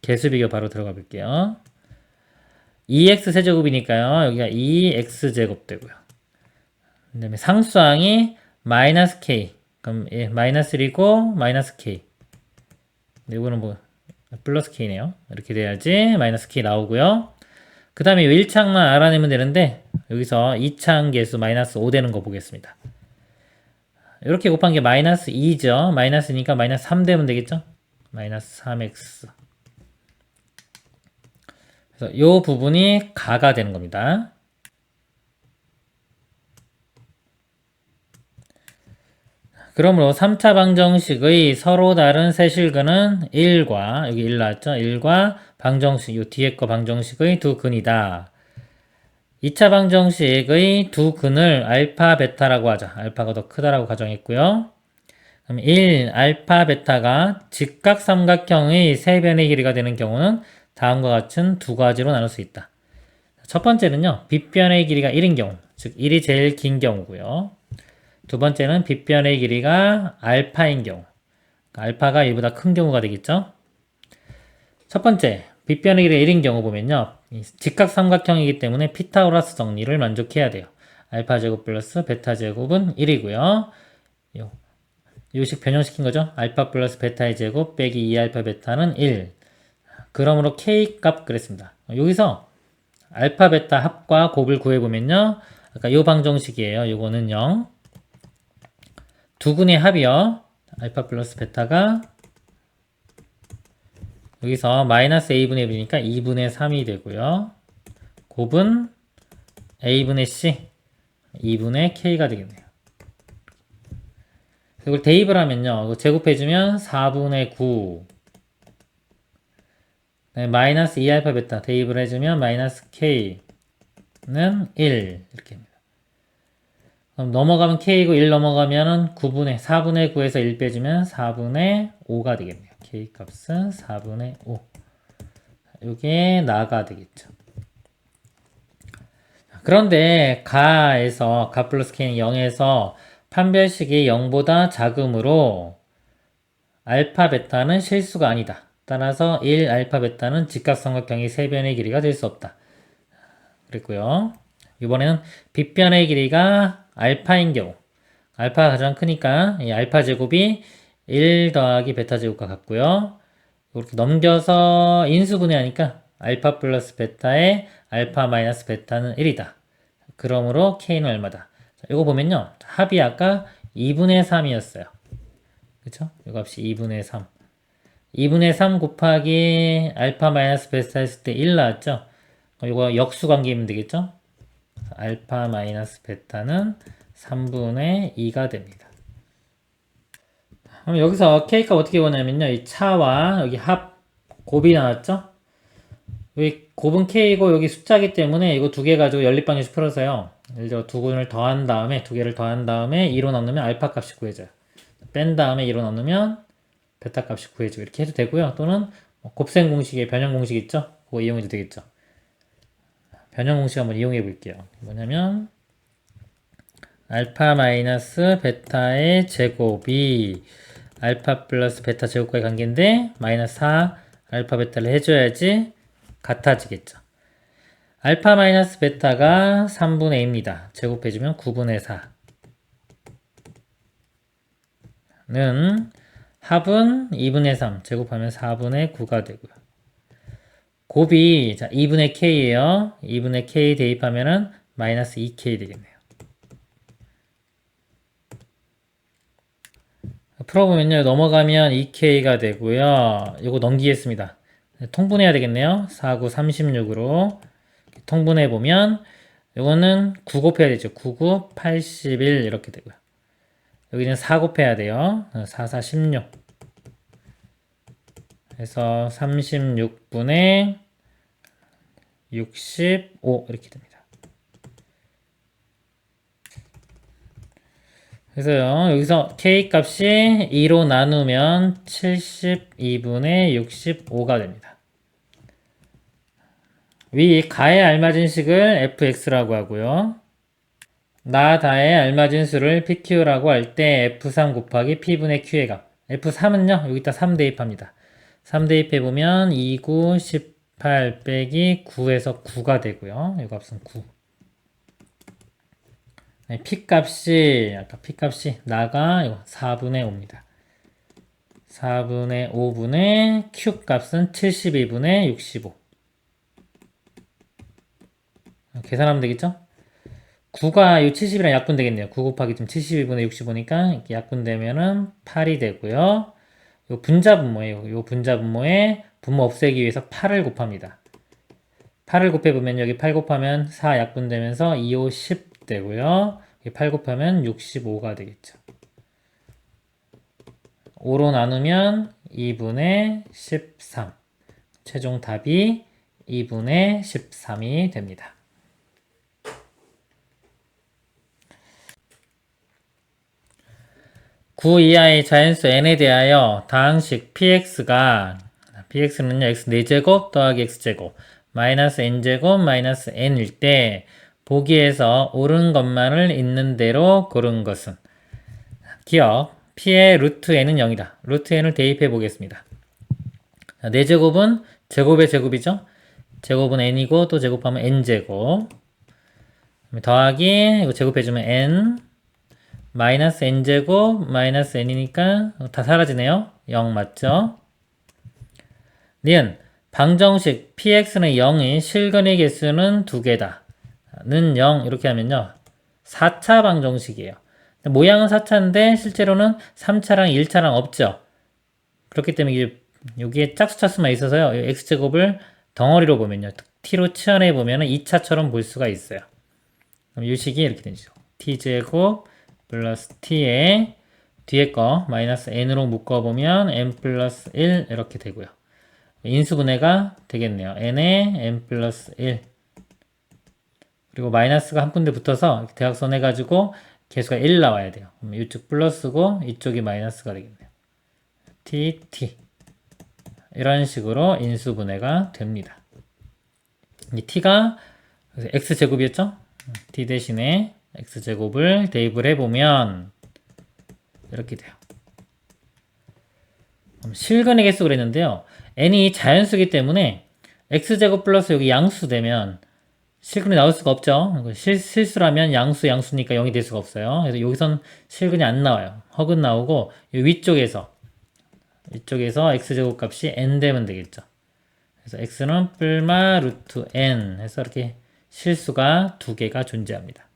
개수비교 바로 들어가 볼게요. 2x 세제곱이니까요. 여기가 2x제곱 되고요. 그 다음에 상수항이 마이너스 k. 그럼 예, 마이너스 1이고 마이너스 k. 이거는 뭐 플러스 k네요. 이렇게 돼야지 마이너스 k 나오고요. 그 다음에 1창만 알아내면 되는데 여기서 2창 계수 마이너스 5 되는 거 보겠습니다. 이렇게 곱한 게 마이너스 2죠. 마이너스니까 마이너스 3 되면 되겠죠? 마이너스 3x. 그래서 이 부분이 가가 되는 겁니다. 그러므로 3차 방정식의 서로 다른 세실근은 1과 여기 1 나왔죠? 1과 방정식, 요 뒤에 거 방정식의 두 근이다. 2차 방정식의 두 근을 알파, 베타라고 하자. 알파가 더 크다라고 가정했고요. 그럼 1, 알파, 베타가 직각삼각형의 세변의 길이가 되는 경우는 다음과 같은 두 가지로 나눌 수 있다. 첫 번째는요. 빗변의 길이가 1인 경우, 즉 1이 제일 긴 경우고요. 두 번째는 빗변의 길이가 알파인 경우, 알파가 1보다 큰 경우가 되겠죠. 첫 번째, 빗변의 길이가 1인 경우 보면요. 직각삼각형이기 때문에 피타고라스 정리를 만족해야 돼요. 알파 제곱 플러스 베타 제곱은 1이고요. 요식 변형시킨 거죠. 알파 플러스 베타의 제곱 빼기 2알파 베타는 1. 그러므로 k 값 그랬습니다. 여기서 알파 베타 합과 곱을 구해보면요. 아까 요 방정식이에요. 요거는 0. 두 근의 합이요. 알파 플러스 베타가 여기서 마이너스 a분의 1이니까 2분의 3이 되고요. 곱은 a분의 c, 2분의 k가 되겠네요. 이걸 대입을 하면요. 제곱해주면 4분의 9. 네, 마이너스 2알파 베타 대입을 해주면 마이너스 k는 1. 이렇게 합니다. 그럼 넘어가면 k고 1 넘어가면은 4분의 9에서 1 빼주면 4분의 5가 되겠네요. k 값은 4분의 5. 이게 나가 되겠죠. 그런데 가에서 가 플러스 k는 0에서 판별식이 0보다 작으므로 알파 베타는 실수가 아니다. 따라서 1 알파 베타는 직각삼각형의 세변의 길이가 될 수 없다. 그랬고요. 이번에는 빗변의 길이가 알파인 경우, 알파가 가장 크니까 이 알파 제곱이 1 더하기 베타 제곱과 같고요. 이렇게 넘겨서 인수분해하니까 알파 플러스 베타의 알파 마이너스 베타는 1이다. 그러므로 k는 얼마다? 자, 이거 보면요. 합이 아까 2분의 3이었어요. 그쵸? 이거 값이 2분의 3. 2분의 3 곱하기 알파 마이너스 베타 했을 때 1 나왔죠? 이거 역수관계이면 되겠죠? 알파 마이너스 베타는 3분의 2가 됩니다. 그럼 여기서 k값 어떻게 구하냐면요. 이 차와 여기 합, 곱이 나왔죠? 여기 곱은 k이고 여기 숫자기 때문에 이거 두 개 가지고 연립방정식 풀어서요. 예를 들어 두 근을 더한 다음에 두 개를 더한 다음에 2로 나누면 알파 값이 구해져요. 뺀 다음에 2로 나누면 베타 값이 구해지고 이렇게 해도 되고요. 또는 곱셈 공식에 변형 공식 있죠? 그거 이용해도 되겠죠. 변형 공식 한번 이용해 볼게요. 뭐냐면 알파 마이너스 베타의 제곱이 알파 플러스 베타 제곱과의 관계인데 마이너스 4 알파 베타를 해줘야지 같아지겠죠. 알파 마이너스 베타가 3분의 2입니다. 제곱해주면 9분의 4는 합은 2분의 3 제곱하면 4분의 9가 되고요. 곱이 자 2분의 k예요. 2분의 k 대입하면은 마이너스 2k 되겠네요. 풀어보면요. 넘어가면 2k가 되고요. 이거 넘기겠습니다. 통분해야 되겠네요. 4, 9, 36으로 통분해보면 이거는 9 곱해야 되죠. 9, 9, 81 이렇게 되고요. 여기는 4 곱해야 돼요. 4, 4, 16. 그래서 36분의 65 이렇게 됩니다. 그래서요, 여기서 k 값이 2로 나누면 72분의 65가 됩니다. 위 가에 알맞은 식을 fx라고 하고요. 나 다에 알맞은 수를 pq라고 할 때 f3 곱하기 p분의 q의 값. f3은요, 여기다 3 대입합니다. 3 대입해보면 2, 9, 18 빼기 9에서 9가 되고요. 이 값은 9. p값이, 아까 p값이 나가 이거 4분의 5입니다. 4분의 5분의 q값은 72분의 65. 계산하면 되겠죠? 9가 이 70이랑 약분 되겠네요. 9 곱하기 좀 72분의 65니까 이렇게 약분되면은 8이 되고요. 요 분자분모예요. 요 분자분모에 분모 없애기 위해서 8을 곱합니다. 8을 곱해보면 여기 8 곱하면 4 약분되면서 2, 5, 10 되고요. 8 곱하면 65가 되겠죠. 5로 나누면 2분의 13. 최종 답이 2분의 13이 됩니다. 구 이하의 자연수 n에 대하여 다항식 px는요 x 4제곱 더하기 x제곱 마이너스 n제곱 마이너스 n일 때 보기에서 옳은 것만을 있는 대로 고른 것은 기억 p의 루트 n은 0이다. 루트 n을 대입해 보겠습니다. 4제곱은 제곱의 제곱이죠. 제곱은 n이고 또 제곱하면 n제곱 더하기 이거 제곱해주면 n 마이너스 n제곱 마이너스 n이니까 다 사라지네요. 0 맞죠? 니은 방정식 px는 0인 실근의 개수는 2개다. 는 0 이렇게 하면요. 4차 방정식이에요. 모양은 4차인데 실제로는 3차랑 1차랑 없죠. 그렇기 때문에 여기에 짝수차수만 있어서요. x제곱을 덩어리로 보면요. t로 치환해 보면 2차처럼 볼 수가 있어요. 그럼 이 식이 이렇게 되죠. t제곱 플러스 t에 뒤에 거 마이너스 n으로 묶어보면 n 플러스 1 이렇게 되고요. 인수분해가 되겠네요. n에 n 플러스 1 그리고 마이너스가 한 군데 붙어서 대각선 해가지고 개수가 1 나와야 돼요. 그럼 이쪽 플러스고 이쪽이 마이너스가 되겠네요. t 이런 식으로 인수분해가 됩니다. 이 t가 x제곱이었죠? t 대신에 x제곱을 대입을 해보면 이렇게 돼요. 실근의 개수 그랬는데요. n이 자연수기 때문에 x제곱 플러스 여기 양수 되면 실근이 나올 수가 없죠. 실수라면 양수니까 0이 될 수가 없어요. 그래서 여기선 실근이 안 나와요. 헉은 나오고 위쪽에서 x제곱 값이 n 되면 되겠죠. 그래서 x는 뿔마 루트 n 해서 이렇게 실수가 2개가 존재합니다.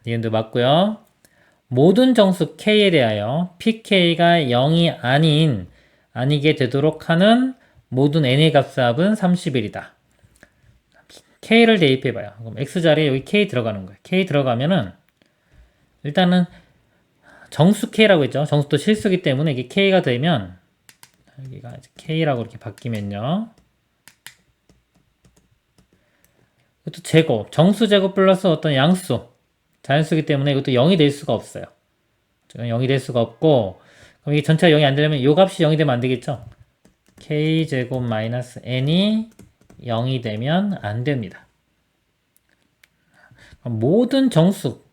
니은도 맞고요. 모든 정수 k에 대하여 pk가 0이 아니게 되도록 하는 모든 n의 값합은 31이다. k를 대입해봐요. 그럼 x자리에 여기 k 들어가는 거예요. k 들어가면은 일단은 정수 k라고 했죠. 정수도 실수기 때문에 이게 k가 되면 여기가 k라고 이렇게 바뀌면요. 이것도 제곱, 정수 제곱 플러스 어떤 양수 자연수기 때문에 이것도 0이 될 수가 없어요. 0이 될 수가 없고 그럼 이게 전체가 0이 안 되려면 이 값이 0이 되면 안 되겠죠. k제곱 마이너스 n이 0이 되면 안 됩니다. 모든 정수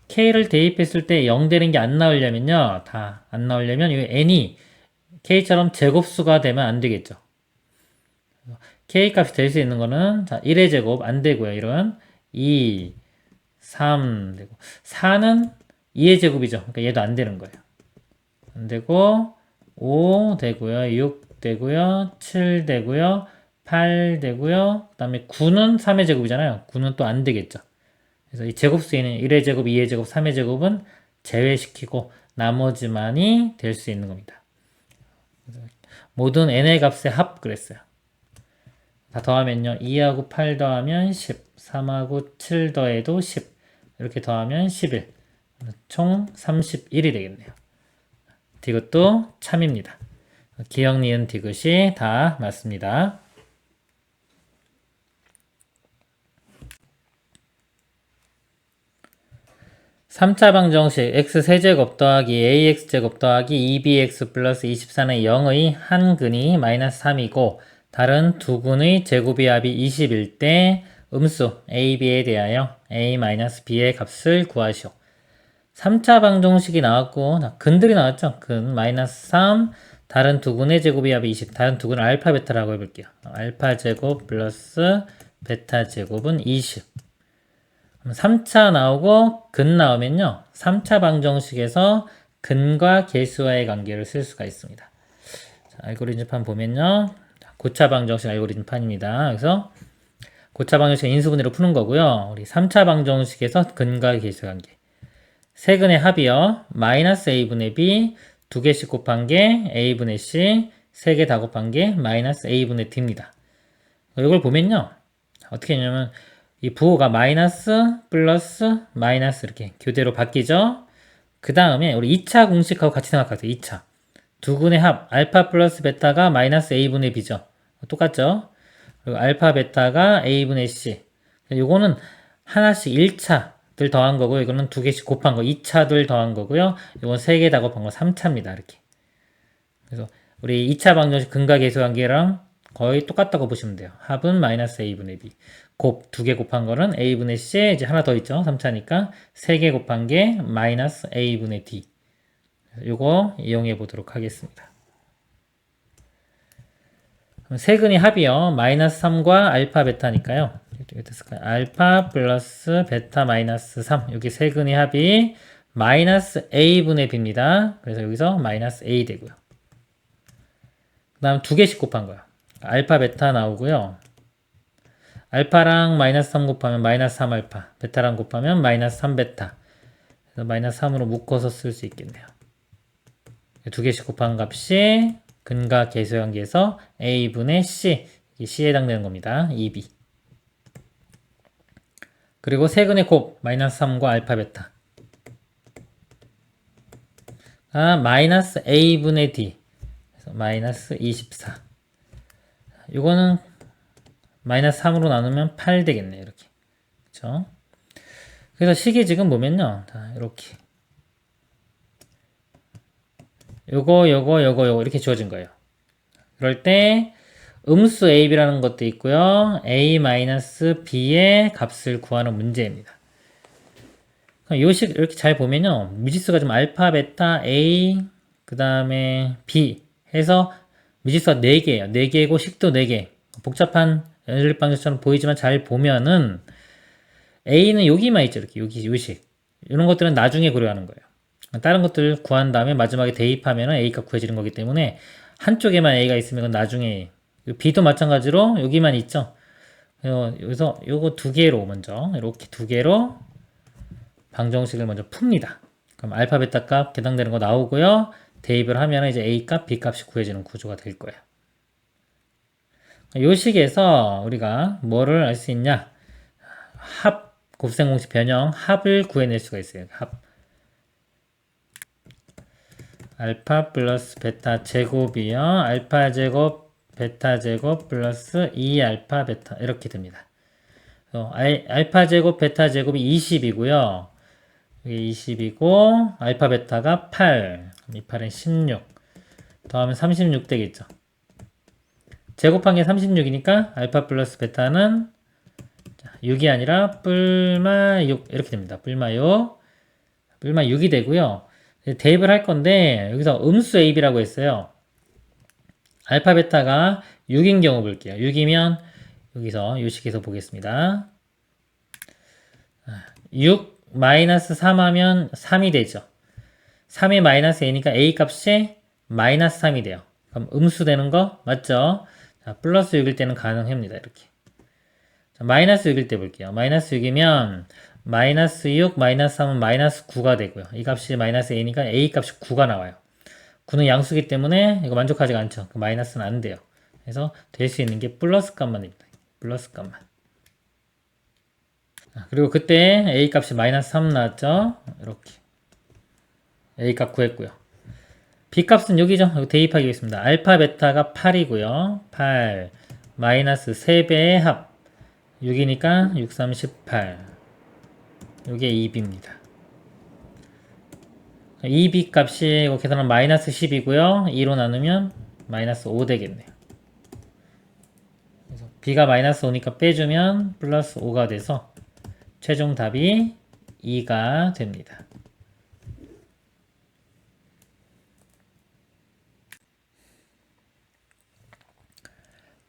k를 대입했을 때 0 되는 게 안 나오려면요. 다 안 나오려면 이 n이 k처럼 제곱수가 되면 안 되겠죠. k 값이 될 수 있는 거는 자, 1의 제곱 안 되고요. 이런 2, 3 되고 4는 2의 제곱이죠. 그러니까 얘도 안 되는 거예요. 안 되고 5 되고요. 6 되고요. 7 되고요. 8 되고요. 그 다음에 9는 3의 제곱이잖아요. 9는 또 안 되겠죠. 그래서 이 제곱수에는 1의 제곱, 2의 제곱, 3의 제곱은 제외시키고 나머지만이 될 수 있는 겁니다. 모든 n의 값의 합 그랬어요. 다 더하면요. 2하고 8 더하면 10, 3하고 7 더해도 10 이렇게 더하면 11 총 31이 되겠네요. 이것도 참입니다. 기역, 니은, 디귿이 다 맞습니다. (3차) 방정식 x 세제곱 더하기 ax제곱 더하기 2bx 플러스 24는 0의 한 근이 마이너스 3이고 다른 두 근의 제곱의 합이 20일 때 음수 a, b에 대하여 a-b의 값을 구하시오. 3차 방정식이 나왔고 근들이 나왔죠. 근 마이너스 3, 다른 두 근의 제곱의 합이 20, 다른 두 근을 알파 베타라고 해볼게요. 알파 제곱 플러스 베타 제곱은 20. 3차 나오고 근 나오면요. 3차 방정식에서 근과 계수와의 관계를 쓸 수가 있습니다. 자, 알고리즘판 보면요. 고차 방정식 알고리즘판입니다. 그래서 고차 방정식 인수분해로 푸는 거고요. 우리 3차 방정식에서 근과 계수 관계. 세근의 합이요. 마이너스 a분의 b 두 개씩 곱한 게 a분의 c, 세 개 다 곱한 게 마이너스 a분의 d입니다. 이걸 보면요. 어떻게 했냐면 이 부호가 마이너스, 플러스, 마이너스 이렇게 교대로 바뀌죠. 그 다음에 우리 2차 공식하고 같이 생각하세요. 2차. 두 근의 합, 알파 플러스 베타가 마이너스 a분의 b죠. 똑같죠? 그리고 알파 베타가 a분의 c. 요거는 하나씩 1차들 더한 거고, 이거는 두 개씩 곱한 거, 2차들 더한 거고요. 이건 세 개 다 곱한 거 3차입니다. 이렇게. 그래서 우리 2차 방정식 근과 계수 관계랑 거의 똑같다고 보시면 돼요. 합은 마이너스 a분의 b. 곱, 두 개 곱한 거는 a분의 c, 이제 하나 더 있죠. 3차니까. 세 개 곱한 게 마이너스 a분의 d. 요거 이용해 보도록 하겠습니다. 세근의 합이요. 마이너스 3과 알파 베타니까요. 알파 플러스 베타 마이너스 3. 여기 세근의 합이 마이너스 a분의 b입니다. 그래서 여기서 마이너스 a 되고요. 그 다음 두 개씩 곱한 거야. 알파 베타 나오고요. 알파랑 마이너스 3 곱하면 마이너스 3알파, 베타랑 곱하면 마이너스 3베타. 그래서 마이너스 3으로 묶어서 쓸 수 있겠네요. 두 개씩 곱한 값이 근과 계수 관계에서 a분의 c, 이게 c에 해당되는 겁니다. 2b. 그리고 세근의 곱, 마이너스 3과 알파 베타. 마이너스 a분의 d. 그래서 마이너스 24. 이거는 마이너스 3으로 나누면 8 되겠네요. 이렇게. 그쵸? 그래서 식이 지금 보면요. 자, 이렇게. 요거 이렇게 주어진 거예요. 그럴 때 음수 ab라는 것도 있고요. a-b의 값을 구하는 문제입니다. 요 식 이렇게 잘 보면요. 미지수가 좀 알파, 베타, a, 그 다음에 b 해서 미지수가 4개예요. 4개고 식도 4개. 복잡한 연립 방식처럼 보이지만 잘 보면은 a는 여기만 있죠. 이렇게 여기 요식. 이런 것들은 나중에 고려하는 거예요. 다른 것들 구한 다음에 마지막에 대입하면 A값 구해지는 거기 때문에 한쪽에만 A가 있으면 이건 나중에 B도 마찬가지로 여기만 있죠. 여기서 요거 두 개로 먼저 이렇게 두 개로 방정식을 먼저 풉니다. 그럼 알파 베타 값 해당되는 거 나오고요. 대입을 하면 이제 A 값, B 값이 구해지는 구조가 될 거예요. 요 식에서 우리가 뭐를 알 수 있냐? 합, 곱셈 공식 변형, 합을 구해낼 수가 있어요. 합. 알파 플러스 베타 제곱이요. 알파 제곱, 베타 제곱 플러스 2알파 베타 이렇게 됩니다. 알파 제곱, 베타 제곱이 20이고요. 이게 20이고 알파 베타가 8. 이 8은 16. 더하면 36 되겠죠. 제곱한 게 36이니까 알파 플러스 베타는 6이 아니라 뿔마 6 이렇게 됩니다. 뿔마 6. 뿔마 6이 되고요. 대입을 할 건데 여기서 음수 AB라고 했어요. 알파 베타가 6인 경우 볼게요. 6이면 여기서 이 식에서 보겠습니다. 6 마이너스 3 하면 3이 되죠. 3이 마이너스 A니까 A 값이 마이너스 3이 돼요. 그럼 음수 되는 거 맞죠? 자, 플러스 6일 때는 가능합니다. 이렇게. 자, 마이너스 6일 때 볼게요. 마이너스 6이면 마이너스 6, 마이너스 3은 마이너스 9가 되고요. 이 값이 마이너스 A니까 A 값이 9가 나와요. 9는 양수기 때문에 이거 만족하지가 않죠. 그 마이너스는 안 돼요. 그래서 될 수 있는 게 플러스 값만입니다. 플러스 값만. 그리고 그때 A 값이 마이너스 3 나왔죠. 이렇게. A 값 구했고요. B값은 여기죠. 여기 대입하겠습니다. 알파 베타가 8이고요. 8 마이너스 3배의 합 6이니까 6, 3, 18 요게 2B입니다. 2B 값이 이거 계산하면 마이너스 10이고요. 2로 나누면 마이너스 5 되겠네요. 그래서 B가 마이너스 5니까 빼주면 플러스 5가 돼서 최종 답이 2가 됩니다.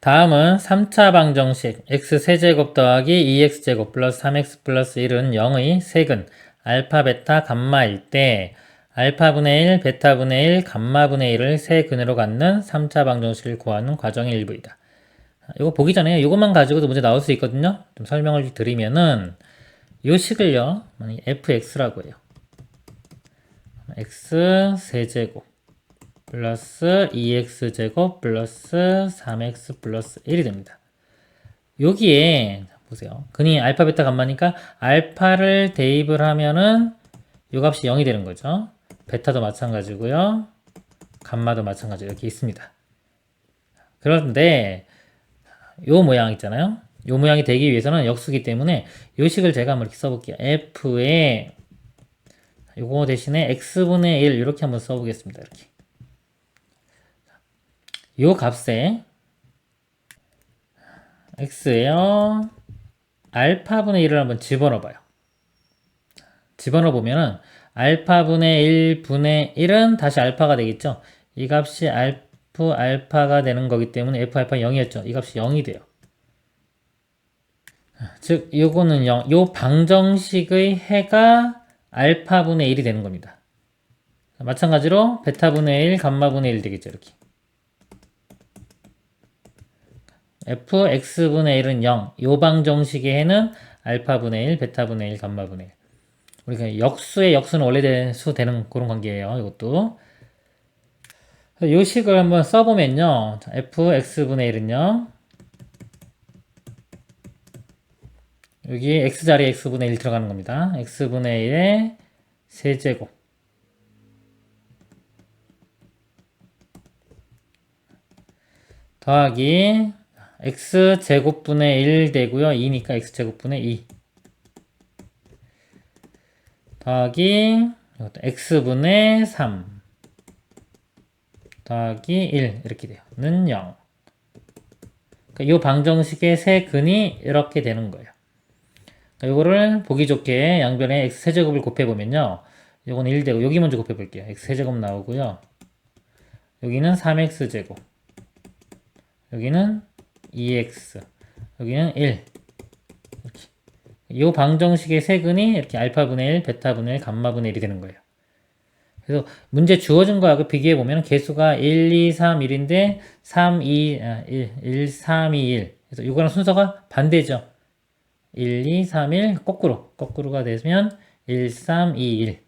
다음은 3차 방정식 x세제곱 더하기 2x제곱 플러스 3x 플러스 1은 0의 세근 알파 베타 감마일 때 알파분의 1 베타분의 1 감마분의 1을 세근으로 갖는 3차 방정식을 구하는 과정의 일부이다. 이거 보기 전에 이것만 가지고도 문제 나올 수 있거든요. 좀 설명을 드리면은 이 식을요 fx라고 해요. x세제곱 플러스 2x제곱 플러스 3x 플러스 1이 됩니다. 여기에 보세요. 근이 알파 베타 감마니까 알파를 대입을 하면은 이 값이 0이 되는 거죠. 베타도 마찬가지고요. 감마도 마찬가지로 이렇게 있습니다. 그런데 요 모양 있잖아요. 요 모양이 되기 위해서는 역수기 때문에 요 식을 제가 한번 이렇게 써볼게요. f에 요거 대신에 x분의 1 이렇게 한번 써보겠습니다. 이렇게. 요 값에 x에요 알파분의 1을 한번 집어넣어 봐요. 집어넣어 보면은 알파분의 1분의 1은 다시 알파가 되겠죠. 이 값이 알파가 되는 거기 때문에 f알파 0이었죠. 이 값이 0이 돼요. 즉 요거는 0, 요 방정식의 해가 알파분의 1이 되는 겁니다. 마찬가지로 베타분의 1, 감마분의 1 되겠죠. 이렇게 fx분의 1은 0. 요 방정식의 해는 알파분의 1, 베타분의 1, 감마분의 1. 우리가 역수의 역수는 원래대수 되는 그런 관계예요. 이것도. 요 식을 한번 써보면요. fx분의 1은요. 여기 x자리에 x분의 1 들어가는 겁니다. x분의 1의 세제곱. 더하기 x제곱분의 1 되고요. 2니까 x제곱분의 2 더하기 x분의 3 더하기 1 이렇게 돼요. 는 0. 그러니까 이 방정식의 세근이 이렇게 되는 거예요. 그러니까 이거를 보기 좋게 양변에 x세제곱을 곱해보면요. 이건 1 되고 여기 먼저 곱해볼게요. x세제곱 나오고요. 여기는 3x제곱 여기는 2x 여기는 1 이렇게. 이 방정식의 세근이 이렇게 알파분의 1, 베타분의 1, 감마분의 1이 되는 거예요. 그래서 문제 주어진 거하고 비교해보면 개수가 1, 2, 3, 1인데 3, 2, 1, 3, 2, 1 그래서 이거랑 순서가 반대죠. 1, 2, 3, 1 거꾸로가 되면 1, 3, 2, 1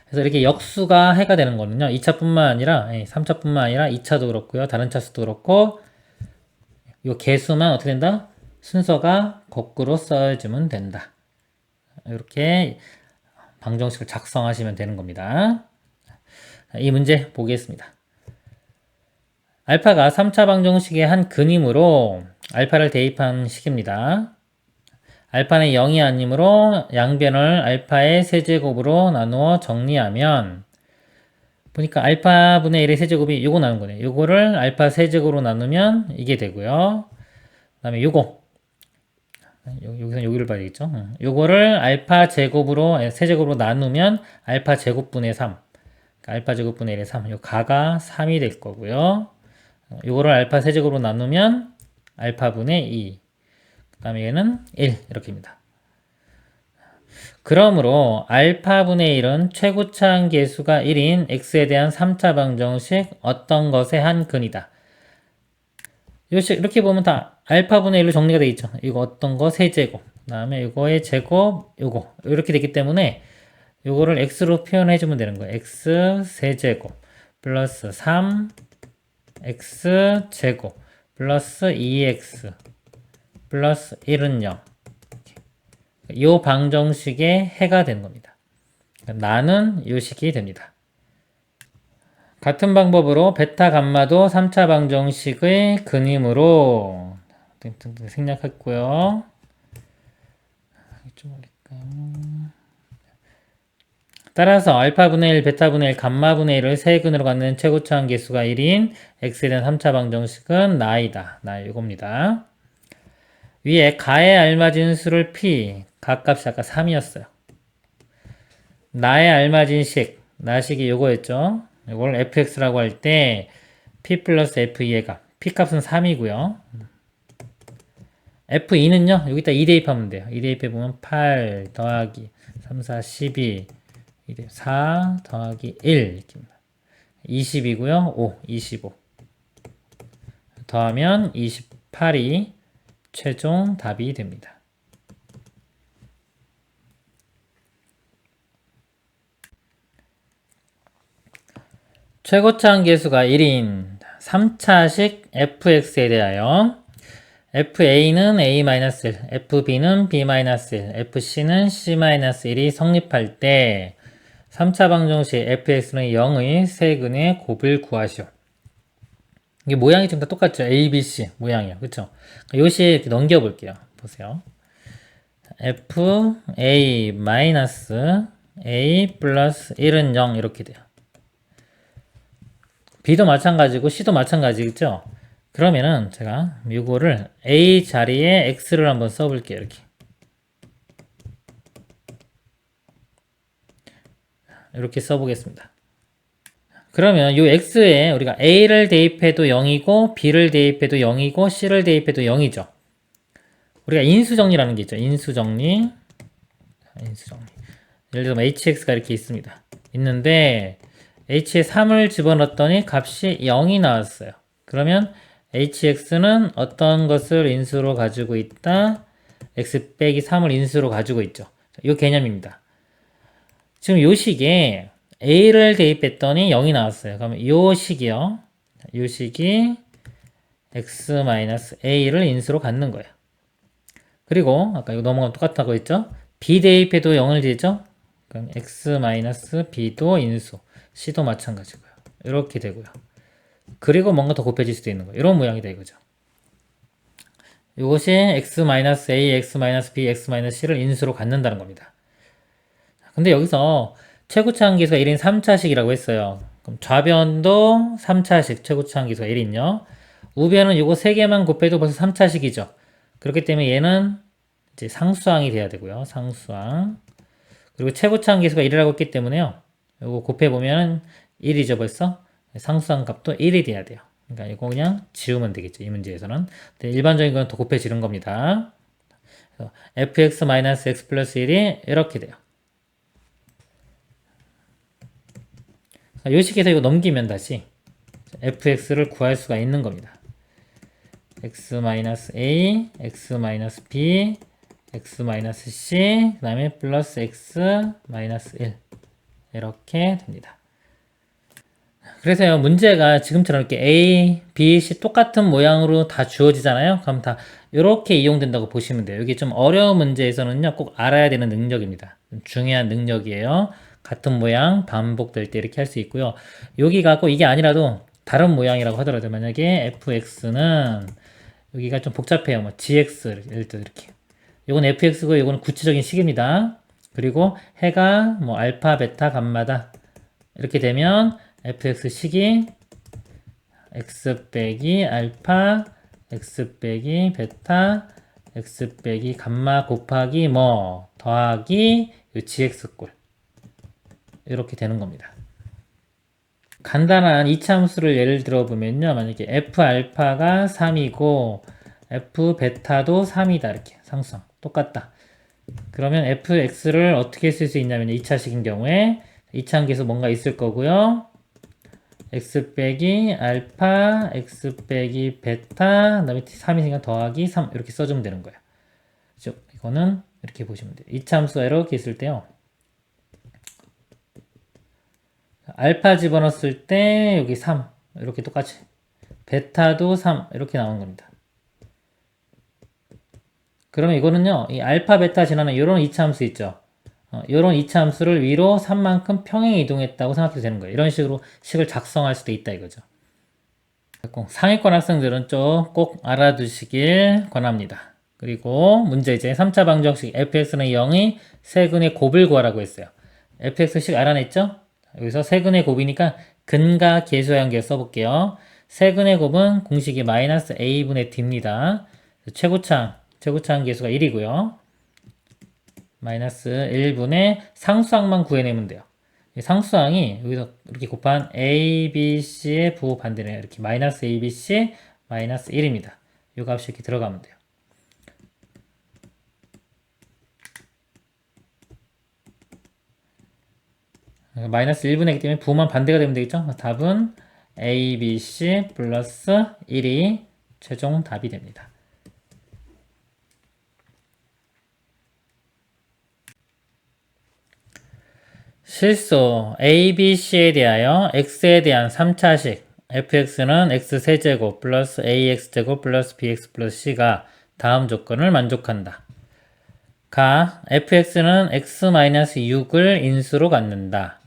그래서 이렇게 역수가 해가 되는 거는요. 2차뿐만 아니라 3차뿐만 아니라 2차도 그렇고요. 다른 차수도 그렇고 이 개수만 어떻게 된다? 순서가 거꾸로 써주면 된다. 이렇게 방정식을 작성하시면 되는 겁니다. 이 문제 보겠습니다. 알파가 3차 방정식의 한 근이므로 알파를 대입한 식입니다. 알파는 0이 아니므로 양변을 알파의 세제곱으로 나누어 정리하면 보니까 알파분의 1의 세제곱이 요거 나오는 거네요. 요거를 알파 세제곱으로 나누면 이게 되고요. 그 다음에 요거 여기서 여기를 봐야 되겠죠. 요거를 알파 제곱으로 세제곱으로 나누면 알파 제곱분의 3 그러니까 알파 제곱분의 1의 3 요 가가 3이 될 거고요. 요거를 알파 세제곱으로 나누면 알파분의 2 그 다음에 얘는 1 이렇게입니다. 그러므로 알파분의 1은 최고차항 계수가 1인 x에 대한 3차 방정식 어떤 것의 한 근이다. 이렇게 보면 다 알파분의 1로 정리가 되어 있죠. 이거 어떤 거 세제곱 그 다음에 이거의 제곱 요거 이렇게 되기 때문에 요거를 x로 표현해 주면 되는 거예요. x 세제곱 플러스 3 x 제곱 플러스 2x 플러스 1은 0 이 방정식의 해가 되는 겁니다. 나는 이 식이 됩니다. 같은 방법으로 베타 감마도 3차 방정식의 근임으로 생략했고요. 좀 올릴까요? 따라서 알파분의 1, 베타분의 1, 감마분의 1을 세근으로 갖는 최고차항 계수가 1인 x에 대한 3차 방정식은 나이다. 나 이겁니다. 위에 가에 알맞은 수를 p, 각값이 아까 3이었어요. 나에 알맞은 식, 나식이 요거였죠. 이걸 fx라고 할 때 p 플러스 f2의 값, p 값은 3이고요. f2는요, 여기다 2 대입하면 돼요. 2 대입해보면 8 더하기 3, 4, 12, 4 더하기 1 20이고요. 5, 25 더하면 28이 최종 답이 됩니다. 최고차항 계수가 1인 3차식 fx에 대하여 fa는 a-1, fb는 b-1, fc는 c-1이 성립할 때 3차 방정식 fx는 0의 세근의 곱을 구하시오. 이게 모양이 좀 다 똑같죠? a, b, c 모양이요. 그쵸? 요시 이렇게 넘겨볼게요. 보세요. f, a, 마이너스 a 플러스 1은 0 이렇게 돼요. b도 마찬가지고 c도 마찬가지겠죠? 그러면은 제가 이거를 a 자리에 x를 한번 써볼게요. 이렇게 써보겠습니다. 그러면 이 x에 우리가 a를 대입해도 0이고 b를 대입해도 0이고 c를 대입해도 0이죠. 우리가 인수정리라는 게 있죠. 인수정리. 예를 들면 hx가 이렇게 있습니다. 있는데 h에 3을 집어넣었더니 값이 0이 나왔어요. 그러면 hx는 어떤 것을 인수로 가지고 있다? x 빼기 3을 인수로 가지고 있죠. 이 개념입니다. 지금 이 식에 a를 대입했더니 0이 나왔어요. 그러면 이 식이요. 이 식이 x-a를 인수로 갖는 거예요. 그리고 아까 이거 넘어가면 똑같다고 했죠? b 대입해도 0을 되죠? 그럼 x-b도 인수, c도 마찬가지고요. 이렇게 되고요. 그리고 뭔가 더 곱해질 수도 있는 거예요. 이런 모양이다 이거죠. 이것이 x-a, x-b, x-c를 인수로 갖는다는 겁니다. 근데 여기서 최고차항 계수가 1인 3차식이라고 했어요. 그럼 좌변도 3차식, 최고차항 계수가 1인요. 우변은 이거 3개만 곱해도 벌써 3차식이죠. 그렇기 때문에 얘는 이제 상수항이 돼야 되고요. 상수항. 그리고 최고차항 계수가 1이라고 했기 때문에요. 이거 곱해보면 1이죠 벌써. 상수항 값도 1이 돼야 돼요. 그러니까 이거 그냥 지우면 되겠죠. 이 문제에서는. 근데 일반적인 건 더 곱해지는 겁니다. fx-x 플러스 1이 이렇게 돼요. 이 식에서 이거 넘기면 다시 fx를 구할 수가 있는 겁니다. x-a, x-b, x-c, 그 다음에 플러스 x-1 이렇게 됩니다. 그래서요, 문제가 지금처럼 이렇게 A, B, C 똑같은 모양으로 다 주어지잖아요. 그럼 다 이렇게 이용된다고 보시면 돼요. 여기 좀 어려운 문제에서는요, 꼭 알아야 되는 능력입니다. 중요한 능력이에요. 같은 모양 반복될 때 이렇게 할 수 있고요. 여기가 꼭 이게 아니라도 다른 모양이라고 하더라도 만약에 fx는 여기가 좀 복잡해요. 뭐 gx 예를 들어 이렇게. 요건 fx고 요거는 구체적인 식입니다. 그리고 해가 뭐 알파, 베타, 감마다 이렇게 되면 fx식이 x 빼기 알파, x 빼기 베타, x 빼기 감마 곱하기 뭐 더하기 요 gx꼴 이렇게 되는 겁니다. 간단한 이차함수를 예를 들어 보면요. 만약에 f 알파가 3이고 f 베타도 3이다 이렇게 상수항 똑같다. 그러면 fx를 어떻게 쓸 수 있냐면 2차식인 경우에 2차항 계수 뭔가 있을 거고요. x 빼기 알파, x 빼기 베타, 그 다음에 3이니까 더하기 3 이렇게 써주면 되는 거예요. 그죠? 이거는 이렇게 보시면 돼요. 2차 함수가 이렇게 있을 때요. 알파 집어넣었을 때 여기 3 이렇게 똑같이 베타도 3 이렇게 나온 겁니다. 그러면 이거는요. 이 알파 베타 지나는 이런 2차 함수 있죠. 이런 이차함수를 위로 3만큼 평행 이동했다고 생각해도 되는 거예요. 이런 식으로 식을 작성할 수도 있다 이거죠. 꼭 상위권 학생들은 좀 꼭 알아두시길 권합니다. 그리고 문제 이제 3차 방정식 fx는 0이 세근의 곱을 구하라고 했어요. fx식 알아냈죠? 여기서 세근의 곱이니까 근과 계수의 관계 써볼게요. 세근의 곱은 공식이 마이너스 a분의 d입니다. 최고차항 계수가 1이고요. 마이너스 1분의 상수항만 구해내면 돼요. 상수항이 여기서 이렇게 곱한 a, b, c의 부호 반대네요. 이렇게 마이너스 a, b, c 마이너스 1입니다. 이 값이 이렇게 들어가면 돼요. 마이너스 1분의 1이기 때문에 부호만 반대가 되면 되겠죠? 답은 a, b, c 플러스 1이 최종 답이 됩니다. 실수 A, B, C에 대하여 X에 대한 3차식 fx는 x세제곱 플러스 ax제곱 플러스 bx 플러스 c가 다음 조건을 만족한다. 가 fx는 x-6을 인수로 갖는다.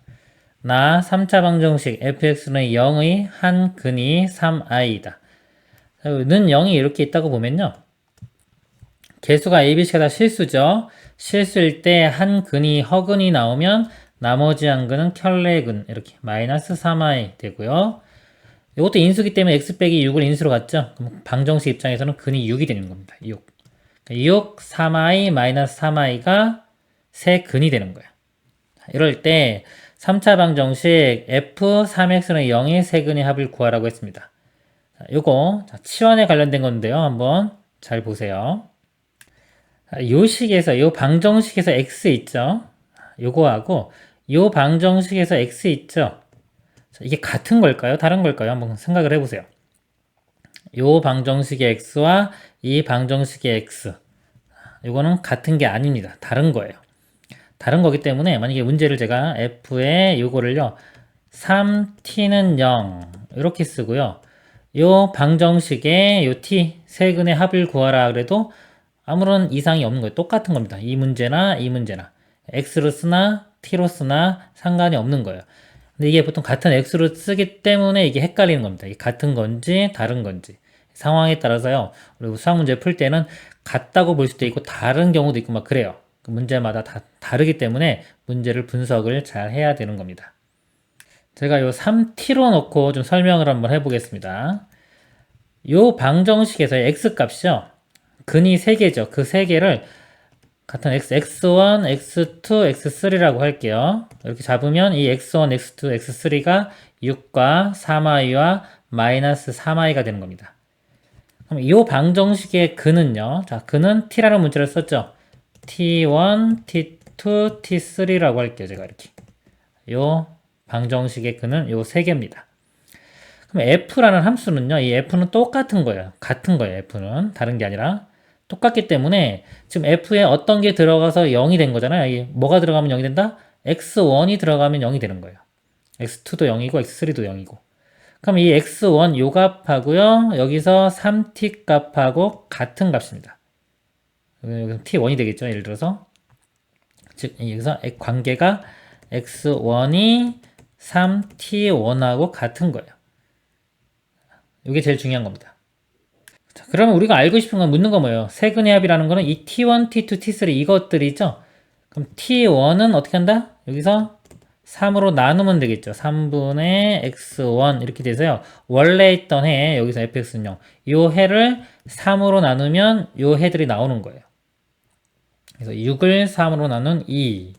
나 3차 방정식 fx는 0의 한 근이 3i이다. 는 0이 이렇게 있다고 보면요. 개수가 a, b, c가 다 실수죠. 실수일 때 한 근이 허근이 나오면 나머지 한 근은 켤레근 이렇게 마이너스 3i 되고요. 이것도 인수기 때문에 x 빼기 6을 인수로 갔죠. 그럼 방정식 입장에서는 근이 6이 되는 겁니다. 6. 6, 3i 마이너스 3i가 세 근이 되는 거예요. 이럴 때 3차 방정식 f 3x는 0의 세근의 합을 구하라고 했습니다. 요거 치환에 관련된 건데요. 한번 잘 보세요. 요 식에서 요 방정식에서 x 있죠. 요거하고 요 방정식에서 x 있죠. 이게 같은 걸까요? 다른 걸까요? 한번 생각을 해보세요. 요 방정식의 x와 이 방정식의 x 이거는 같은 게 아닙니다. 다른 거예요. 다른 거기 때문에 만약에 문제를 제가 f에 요거를요 3t는 0 이렇게 쓰고요. 요 방정식의 요 t 세근의 합을 구하라 그래도 아무런 이상이 없는 거예요. 똑같은 겁니다. 이 문제나 이 문제나 x로 쓰나 t로 쓰나 상관이 없는 거예요. 근데 이게 보통 같은 x로 쓰기 때문에 이게 헷갈리는 겁니다. 이게 같은 건지 다른 건지 상황에 따라서요. 그리고 수학 문제 풀 때는 같다고 볼 수도 있고 다른 경우도 있고 막 그래요. 그 문제마다 다 다르기 때문에 문제를 분석을 잘 해야 되는 겁니다. 제가 요 3t로 놓고 좀 설명을 한번 해보겠습니다. 요 방정식에서의 x값이요. 근이 3개죠. 그 3개를 같은 x1, x2, x3라고 할게요. 이렇게 잡으면 이 x1, x2, x3가 6과 3i와 마이너스 3i가 되는 겁니다. 그럼 이 방정식의 근은요. 자, 근은 t라는 문자를 썼죠. t1, t2, t3라고 할게요. 제가 이렇게. 요 방정식의 근은 요 3개입니다. 그럼 f라는 함수는요. 이 f는 똑같은 거예요. 같은 거예요. f는. 다른 게 아니라. 똑같기 때문에 지금 f에 어떤 게 들어가서 0이 된 거잖아요. 이게 뭐가 들어가면 0이 된다? x1이 들어가면 0이 되는 거예요. x2도 0이고 x3도 0이고. 그럼 이 x1 요 값하고요. 여기서 3t 값하고 같은 값입니다. 여기서 t1이 되겠죠. 예를 들어서. 즉 여기서 관계가 x1이 3t1하고 같은 거예요. 이게 제일 중요한 겁니다. 자, 그러면 우리가 알고 싶은 건 묻는 거 뭐예요? 세근의 합이라는 거는 이 t1, t2, t3 이것들이죠? 그럼 t1은 어떻게 한다? 여기서 3으로 나누면 되겠죠. 3분의 x1 이렇게 돼서요. 원래 있던 해 여기서 fx는 0. 요 해를 3으로 나누면 요 해들이 나오는 거예요. 그래서 6을 3으로 나눈 2,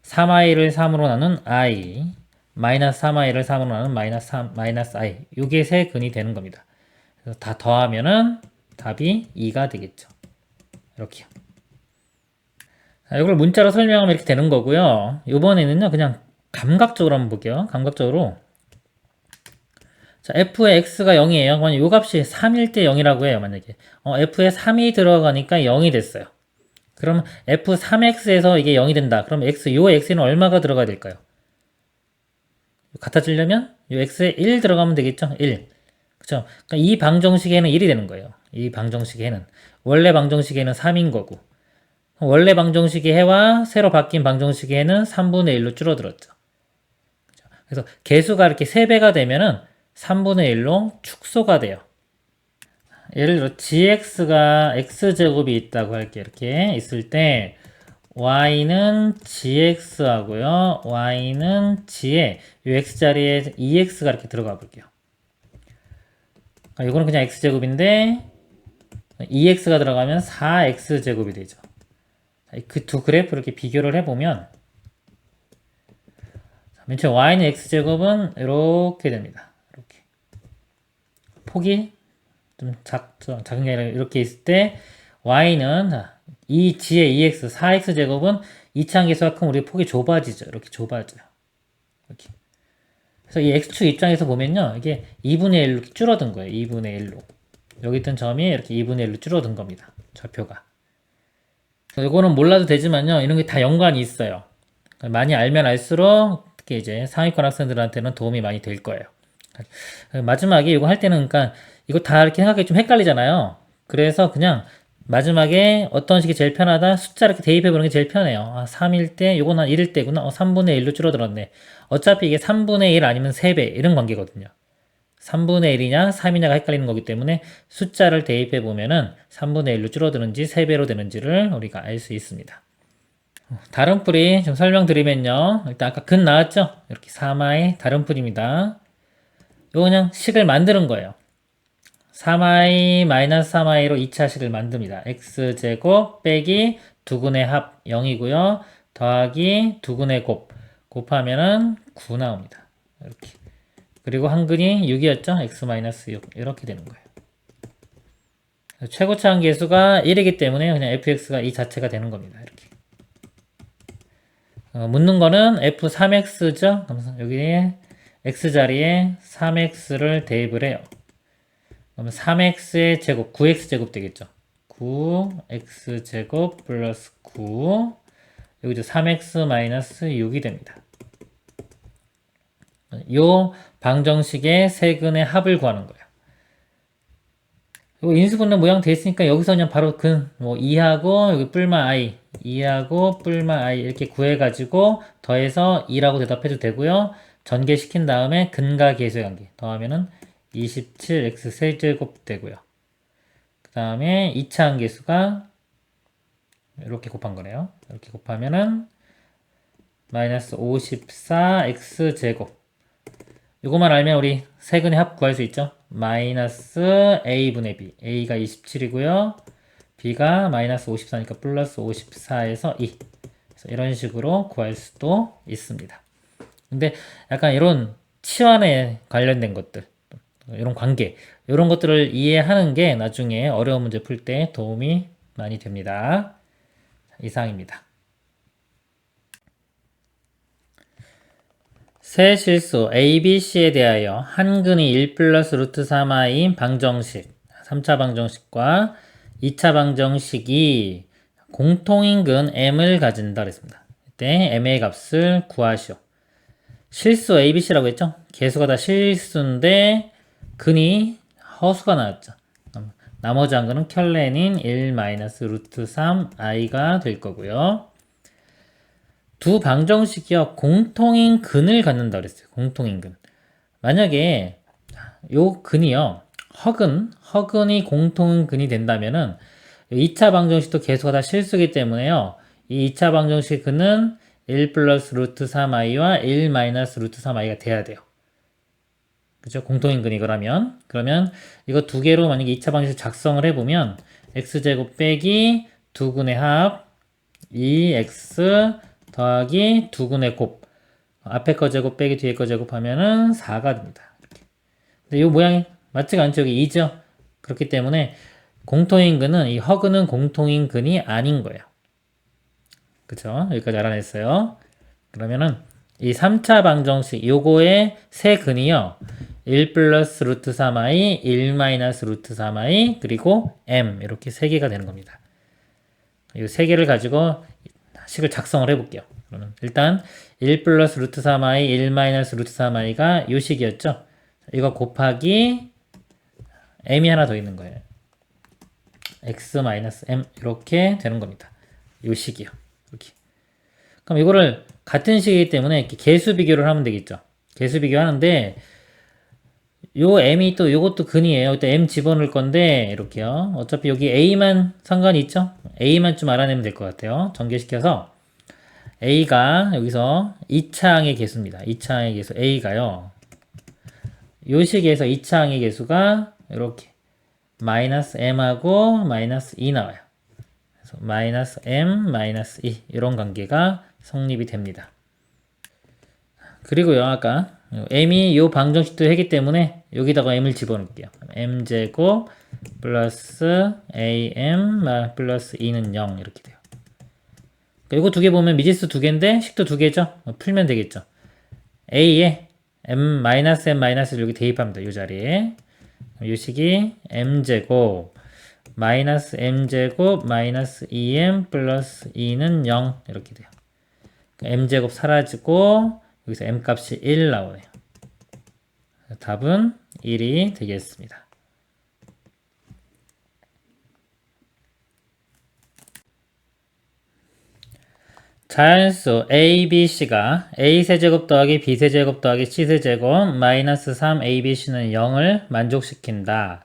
3i를 3으로 나눈 i, 마이너스 3i를 3으로 나눈 마이너스 i. 요게 세 근이 되는 겁니다. 그래서 다 더하면은 답이 2가 되겠죠. 이렇게요. 자, 이걸 문자로 설명하면 이렇게 되는 거고요. 이번에는요, 그냥 감각적으로 한번 볼게요. 감각적으로. 자, f의 x가 0이에요. 그러면 요 값이 3일 때 0이라고 해요, 만약에. f에 3이 들어가니까 0이 됐어요. 그럼 f3x에서 이게 0이 된다. 그럼 요 x에는 얼마가 들어가야 될까요? 같아지려면 요 x에 1 들어가면 되겠죠? 1. 그쵸? 그러니까 이 방정식에는 1이 되는 거예요. 이 방정식에는. 원래 방정식에는 3인 거고. 원래 방정식의 해와 새로 바뀐 방정식의 해는 3분의 1로 줄어들었죠. 그래서 개수가 이렇게 3배가 되면은 3분의 1로 축소가 돼요. 예를 들어 gx가 x제곱이 있다고 할게요. 이렇게 있을 때 y는 gx하고요. y는 g에 이 x자리에 2x가 이렇게 들어가 볼게요. 이거는 그냥 x제곱인데 2x가 들어가면 4x제곱이 되죠. 그 두 그래프를 이렇게 비교를 해보면 맨 처음 y는 x제곱은 이렇게 됩니다. 이렇게 폭이 좀 작은 게 아니라 이렇게 있을 때 y는 이 g의 2x, 4x제곱은 이차항계수가 크면 우리 폭이 좁아지죠. 이렇게 좁아져요. 이렇게. 그래서 이 x축 입장에서 보면요. 이게 2분의 1로 줄어든 거예요. 2분의 1로. 여기 있던 점이 이렇게 2분의 1로 줄어든 겁니다. 좌표가. 이거는 몰라도 되지만요. 이런 게 다 연관이 있어요. 많이 알면 알수록 특히 이제 상위권 학생들한테는 도움이 많이 될 거예요. 마지막에 이거 할 때는 그러니까 이거 다 이렇게 생각하기 좀 헷갈리잖아요. 그래서 그냥 마지막에 어떤 식이 제일 편하다? 숫자 이렇게 대입해 보는 게 제일 편해요. 3일 때, 요건 한 1일 때구나. 3분의 1로 줄어들었네. 어차피 이게 3분의 1 아니면 3배 이런 관계거든요. 3분의 1이냐 3이냐가 헷갈리는 거기 때문에 숫자를 대입해 보면은 3분의 1로 줄어드는지 3배로 되는지를 우리가 알 수 있습니다. 다른 풀이 좀 설명드리면요. 일단 아까 근 나왔죠? 이렇게 3i 다른 풀입니다. 이거 그냥 식을 만드는 거예요. 3i 마이너스 3i로 2차 식을 만듭니다. x제곱 빼기 두근의 합 0이고요. 더하기 두근의 곱하면은 9 나옵니다. 이렇게. 그리고 한근이 6이었죠? x 마이너스 6 이렇게 되는 거예요. 최고차항 계수가 1이기 때문에 그냥 fx가 이 자체가 되는 겁니다. 이렇게. 묻는 거는 f3x죠? 여기 x자리에 3x를 대입을 해요. 그러면 3x의 제곱, 9x제곱 되겠죠. 9x제곱 플러스 9 여기도 3x 마이너스 6이 됩니다. 요 방정식의 세근의 합을 구하는 거예요. 인수분해 모양 돼 있으니까 여기서 그냥 바로 근, 2하고 여기 뿔마 i, 2하고 뿔마 i 이렇게 구해가지고 더해서 2라고 대답해도 되고요. 전개시킨 다음에 근과 계수의 관계 더하면은 27x 세제곱 되고요. 그 다음에 2차 항계수가 이렇게 곱한 거네요. 이렇게 곱하면은 마이너스 54x 제곱. 이거만 알면 우리 세근의 합 구할 수 있죠. 마이너스 a분의 b. a가 27이고요. b가 마이너스 54니까 플러스 54에서 2. 그래서 이런 식으로 구할 수도 있습니다. 근데 약간 이런 치환에 관련된 것들, 이런 관계, 이런 것들을 이해하는 게 나중에 어려운 문제 풀 때 도움이 많이 됩니다. 이상입니다. 세 실수 A, B, C에 대하여 한근이 1 플러스 루트 3i인 방정식, 3차 방정식과 2차 방정식이 공통인 근 m을 가진다 그랬습니다. 이때 m의 값을 구하시오. 실수 A, B, C라고 했죠? 개수가 다 실수인데 근이 허수가 나왔죠. 나머지 한 근은 켤레인 1 마이너스 루트 3i가 될 거고요. 두 방정식이요 공통인 근을 갖는다 그랬어요. 공통인 근. 만약에 요 근이요 허근이 공통인 근이 된다면은 2차 방정식도 개수가 다 실수이기 때문에요. 이 2차 방정식 근은 1 플러스 루트 3i와 1 마이너스 루트 3i가 돼야 돼요. 그죠? 공통인 근이 그러면 이거 두 개로 만약에 2차 방정식 작성을 해보면 x제곱 빼기 두근의 합 2x 더하기 두근의 곱 앞에 거 제곱 빼기 뒤에 거 제곱하면은 4가 됩니다. 이렇게. 근데 이 모양이 맞지가 않죠? 여기 2죠? 그렇기 때문에 공통인 근은 이 허근은 공통인 근이 아닌 거예요. 그쵸? 여기까지 알아냈어요. 그러면은 이 3차 방정식 요거의 세 근이요 1 플러스 루트 3i 1 마이너스 루트 3i 그리고 m 이렇게 세 개가 되는 겁니다. 이 세 개를 가지고 식을 작성을 해볼게요. 그러면 일단 1 플러스 루트 3i 1 마이너스 루트 3i가 요 식이었죠. 이거 곱하기 m이 하나 더 있는 거예요. x 마이너스 m 이렇게 되는 겁니다. 요 식이요. 이렇게. 그럼 이거를 같은 식이기 때문에 이렇게 개수 비교를 하면 되겠죠. 개수 비교하는데 요 m이 또 요것도 근이에요. 일단 m 집어넣을 건데 이렇게요. 어차피 여기 a만 상관이 있죠. a만 좀 알아내면 될 것 같아요. 전개시켜서 a가 여기서 2차항의 개수입니다. 2차항의 개수 a가요. 요 식에서 2차항의 개수가 이렇게 마이너스 m하고 마이너스 2 나와요. 그래서 마이너스 m 마이너스 2 이런 관계가 성립이 됩니다. 그리고요 아까 m이 요 방정식도 했기 때문에 여기다가 m을 집어넣을게요. m제곱 플러스 am 플러스 2는 0 이렇게 돼요. 이거 두 개 보면 미지수 두 개인데 식도 두 개죠. 풀면 되겠죠. a에 m-m-를 여기 대입합니다. 이 자리에 이 식이 m제곱 마이너스 m제곱 마이너스 2m 플러스 2는 0 이렇게 돼요. m제곱 사라지고 여기서 m값이 1 나오네요. 답은 1이 되겠습니다. 자연수 a, b, c가 a세제곱 더하기 b세제곱 더하기 c세제곱 마이너스 3abc는 0을 만족시킨다.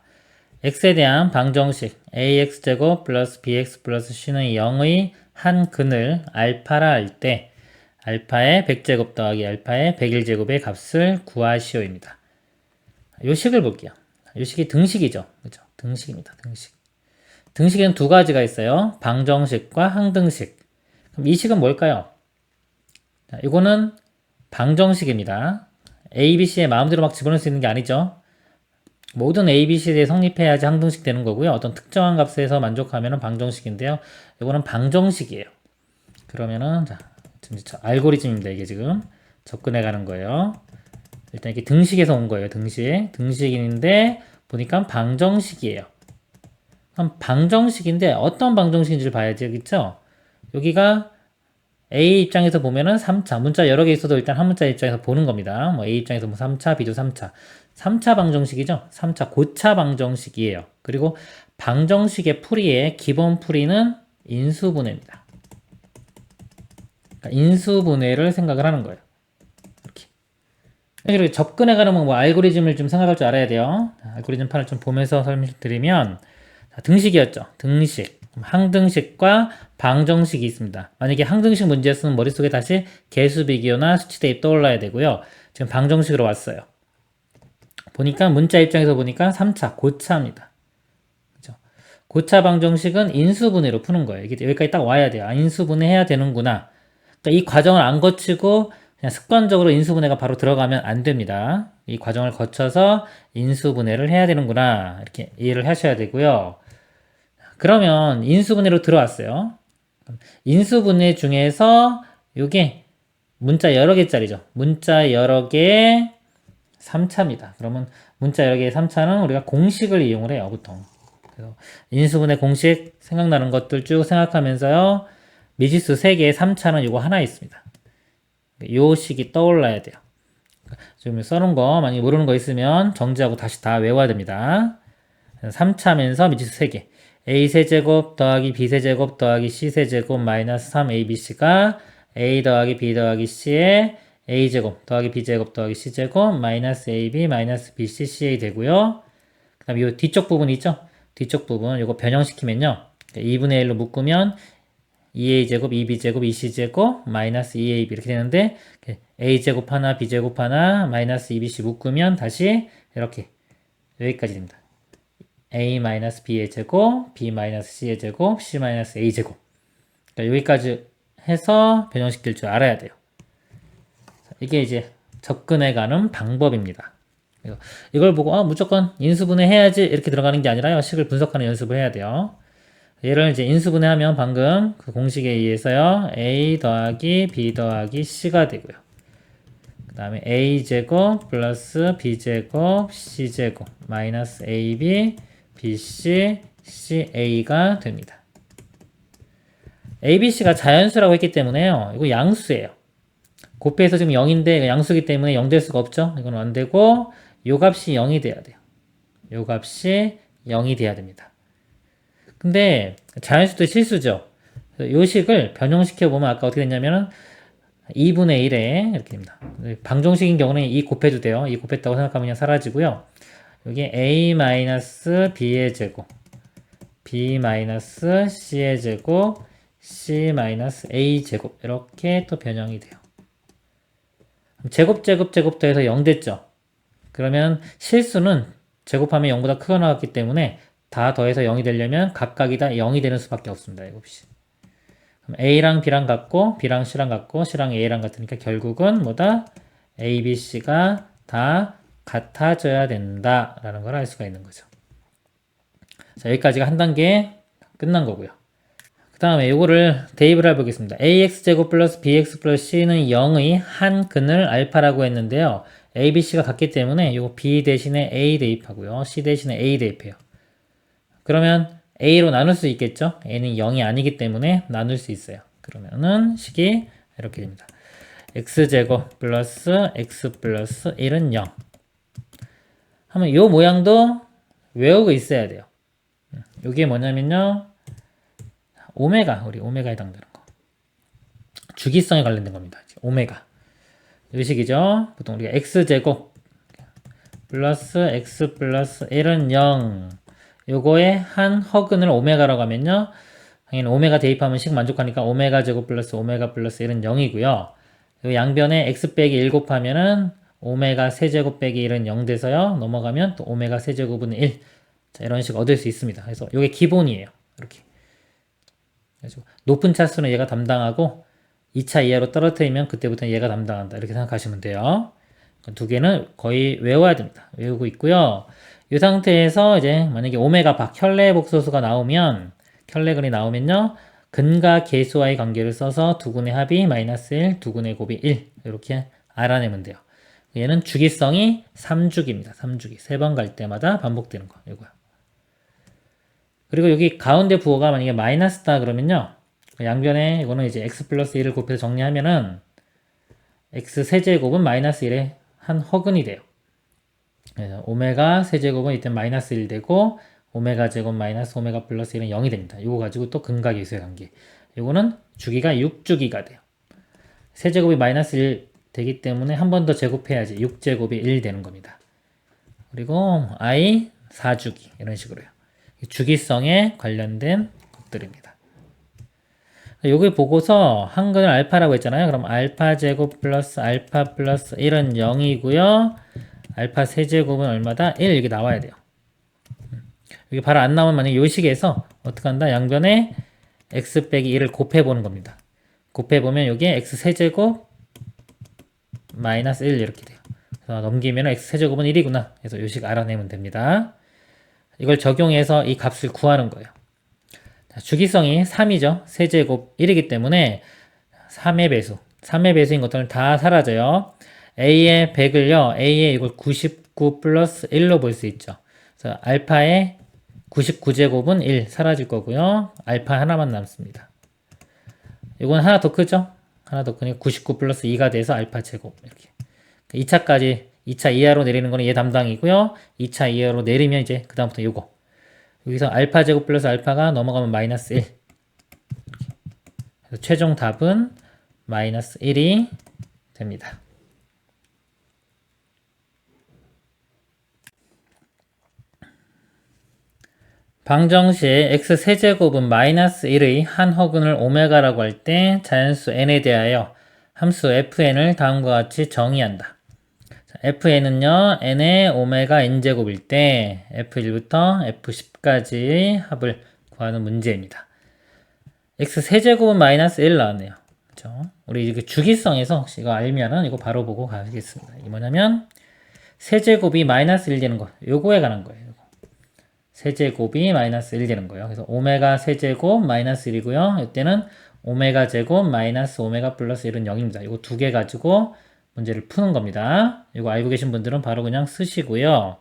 x에 대한 방정식 ax제곱 플러스 bx 플러스 c는 0의 한 근을 알파라 할 때 알파의 100제곱 더하기 알파의 101제곱의 값을 구하시오입니다. 요 식을 볼게요. 요 식이 등식이죠. 그죠? 등식입니다. 등식. 등식에는 두 가지가 있어요. 방정식과 항등식. 그럼 이 식은 뭘까요? 자, 이거는 방정식입니다. A, B, C에 마음대로 막 집어넣을 수 있는 게 아니죠. 모든 A, B, C에 성립해야지 항등식 되는 거고요. 어떤 특정한 값에서 만족하면 방정식인데요. 이거는 방정식이에요. 그러면은 자, 지금 알고리즘입니다. 이게 지금 접근해 가는 거예요. 일단 이게 등식에서 온 거예요. 등식인데 보니까 방정식이에요. 그럼 방정식인데 어떤 방정식인지를 봐야 되겠죠? 여기가 A 입장에서 보면은 3차, 문자 여러 개 있어도 일단 한 문자 입장에서 보는 겁니다. 뭐 A 입장에서 뭐 3차, B도 3차. 3차 방정식이죠? 3차 고차 방정식이에요. 그리고 방정식의 풀이의 기본 풀이는 인수분해입니다. 그러니까 인수분해를 생각을 하는 거예요. 이렇게. 이렇게 접근해 가려면 뭐 알고리즘을 좀 생각할 줄 알아야 돼요. 알고리즘 판을 좀 보면서 설명드리면 등식이었죠. 등식. 항등식과 방정식이 있습니다. 만약에 항등식 문제였으면 머릿속에 다시 개수 비교나 수치 대입 떠올라야 되고요. 지금 방정식으로 왔어요. 보니까 문자 입장에서 보니까 3차 고차입니다. 그죠? 고차 방정식은 인수분해로 푸는 거예요. 이게 여기까지 딱 와야 돼요. 아, 인수분해 해야 되는구나. 그러니까 이 과정을 안 거치고 그냥 습관적으로 인수분해가 바로 들어가면 안 됩니다. 이 과정을 거쳐서 인수분해를 해야 되는구나. 이렇게 이해를 하셔야 되고요. 그러면 인수분해로 들어왔어요. 인수분해 중에서 이게 문자 여러 개짜리죠. 문자 여러 개 3차입니다. 그러면 문자 여러 개의 3차는 우리가 공식을 이용을 해요. 보통. 그래서 인수분해 공식 생각나는 것들 쭉 생각하면서요. 미지수 3개의 3차는 이거 하나 있습니다. 요 식이 떠올라야 돼요. 지금 써놓은 거 만약에 모르는 거 있으면 정지하고 다시 다 외워야 됩니다. 3차면서 미지수 3개. a세제곱 더하기 b세제곱 더하기 c세제곱 마이너스 3abc가 a 더하기 b 더하기 c에 a제곱 더하기 b제곱 더하기 c제곱 마이너스 ab 마이너스 bc ca 되고요. 그 다음에 이 뒤쪽 부분 있죠? 뒤쪽 부분 이거 변형시키면요. 2분의 1로 묶으면 2a제곱 2b제곱 2c제곱 마이너스 2ab 이렇게 되는데 a제곱 하나 b제곱 하나 마이너스 2bc 묶으면 다시 이렇게 여기까지 됩니다. a-b의 제곱, b-c의 제곱, c-a 제곱. 그러니까 여기까지 해서 변형시킬 줄 알아야 돼요. 이게 이제 접근해가는 방법입니다. 이걸 보고 무조건 인수분해 해야지 이렇게 들어가는 게 아니라요. 식을 분석하는 연습을 해야 돼요. 얘를 이제 인수분해하면 방금 그 공식에 의해서요. a 더하기 b 더하기 c가 되고요. 그 다음에 a제곱 플러스 b제곱 c제곱 마이너스 ab BC, CA가 됩니다. ABC가 자연수라고 했기 때문에요. 이거 양수예요. 곱해서 지금 0인데 양수이기 때문에 0 될 수가 없죠. 이건 안 되고 요 값이 0이 돼야 돼요. 요 값이 0이 돼야 됩니다. 근데 자연수도 실수죠. 요 식을 변형시켜 보면 아까 어떻게 됐냐면은 2분의 1에 이렇게 됩니다. 방정식인 경우는 2 곱해도 돼요. 2 곱했다고 생각하면 그냥 사라지고요. 여기 a-b의 제곱, b-c의 제곱, c-a 제곱 이렇게 또 변형이 돼요. 제곱 더해서 0 됐죠. 그러면 실수는 제곱하면 0보다 크게 나왔기 때문에 다 더해서 0이 되려면 각각이 다 0이 되는 수밖에 없습니다. 7시. 그럼 A랑 B랑 같고 B랑 C랑 같고 C랑 A랑 같으니까 결국은 뭐다? A, B, C가 다 같아져야 된다라는 걸 알 수가 있는 거죠. 자, 여기까지가 한 단계 끝난 거고요. 그 다음에 이거를 대입을 해보겠습니다. AX제곱 플러스 BX 플러스 C는 0의 한 근을 알파라고 했는데요. A, B, C가 같기 때문에 이거 B 대신에 A 대입하고요. C 대신에 A 대입해요. 그러면 A로 나눌 수 있겠죠? A는 0이 아니기 때문에 나눌 수 있어요. 그러면은 식이 이렇게 됩니다. X제곱 플러스 X 플러스 1은 0. 하면 이 모양도 외우고 있어야 돼요. 이게 뭐냐면요. 오메가, 우리 오메가에 해당되는 거. 주기성에 관련된 겁니다. 오메가. 이 식이죠. 보통 우리가 X제곱 플러스 X 플러스 1은 0. 요거의 한 허근을 오메가라고 하면요. 당연히 오메가 대입하면 식 만족하니까 오메가 제곱 플러스 오메가 플러스 1은 0이고요. 요 양변에 x 빼기 1 곱하면은 오메가 세제곱 빼기 1은 0 돼서요. 넘어가면 또 오메가 세제곱은 1. 자, 이런 식 얻을 수 있습니다. 그래서 요게 기본이에요. 이렇게. 그래서 높은 차수는 얘가 담당하고 2차 이하로 떨어뜨리면 그때부터는 얘가 담당한다. 이렇게 생각하시면 돼요. 두 개는 거의 외워야 됩니다. 외우고 있고요. 이 상태에서 이제 만약에 오메가 박 켤레 복소수가 나오면 켤레근이 나오면요. 근과 계수와의 관계를 써서 두 근의 합이 마이너스 1, 두 근의 곱이 1 이렇게 알아내면 돼요. 얘는 주기성이 3주기입니다. 3주기. 3번 갈 때마다 반복되는 거. 이거요. 그리고 여기 가운데 부호가 만약에 마이너스다 그러면요. 양변에 이거는 이제 x 플러스 1을 곱해서 정리하면은 x 세제곱은 마이너스 1의 한 허근이 돼요. 그래서 오메가 세제곱은 이때 마이너스 1 되고 오메가 제곱 마이너스 오메가 플러스 1은 0이 됩니다. 이거 가지고 또 근과 계수의 관계. 이거는 주기가 6주기가 돼요. 세제곱이 마이너스 1 되기 때문에 한 번 더 제곱해야지 6제곱이 1 되는 겁니다. 그리고 I 4주기 이런 식으로요. 주기성에 관련된 것들입니다. 여기 보고서 한근을 알파라고 했잖아요. 그럼 알파 제곱 플러스 알파 플러스 1은 0이고요. 알파 세제곱은 얼마다? 1 이렇게 나와야 돼요. 여기 바로 안 나오면 만약에 요 식에서 어떻게 한다? 양변에 x 빼기 1을 곱해보는 겁니다. 곱해보면 여기에 x 세제곱 마이너스 1 이렇게 돼요. 그래서 넘기면 x 세제곱은 1이구나. 그래서 요 식 알아내면 됩니다. 이걸 적용해서 이 값을 구하는 거예요. 주기성이 3이죠. 세제곱 1이기 때문에 3의 배수. 3의 배수인 것들은 다 사라져요. A의 100을요. A의 이걸 99 플러스 1로 볼 수 있죠. 그래서 알파의 99제곱은 1 사라질 거고요. 알파 하나만 남습니다. 이건 하나 더 크죠? 하나 더 크니까 99 플러스 2가 돼서 알파 제곱. 이렇게. 2차까지, 2차 이하로 내리는 거는 얘 담당이고요. 2차 이하로 내리면 이제 그다음부터 요거. 여기서 알파 제곱 플러스 알파가 넘어가면 마이너스 1. 그래서 최종 답은 마이너스 1이 됩니다. 방정식 x 세제곱은 마이너스 1의 한 허근을 오메가라고 할 때 자연수 n에 대하여 함수 fn을 다음과 같이 정의한다. fn은요, n의 오메가 n제곱일 때 f1부터 f10까지의 합을 구하는 문제입니다. x 세제곱은 마이너스 1 나왔네요. 그렇죠? 우리 이렇게 주기성에서 혹시 이거 알면은 이거 바로 보고 가겠습니다. 이 뭐냐면 세제곱이 마이너스 1 되는 거, 요거에 관한 거예요. 요거. 세제곱이 마이너스 1 되는 거예요. 그래서 오메가 세제곱 마이너스 1이고요. 이때는 오메가 제곱 마이너스 오메가 플러스 1은 0입니다. 이거 두 개 가지고 문제를 푸는 겁니다. 이거 알고 계신 분들은 바로 그냥 쓰시고요.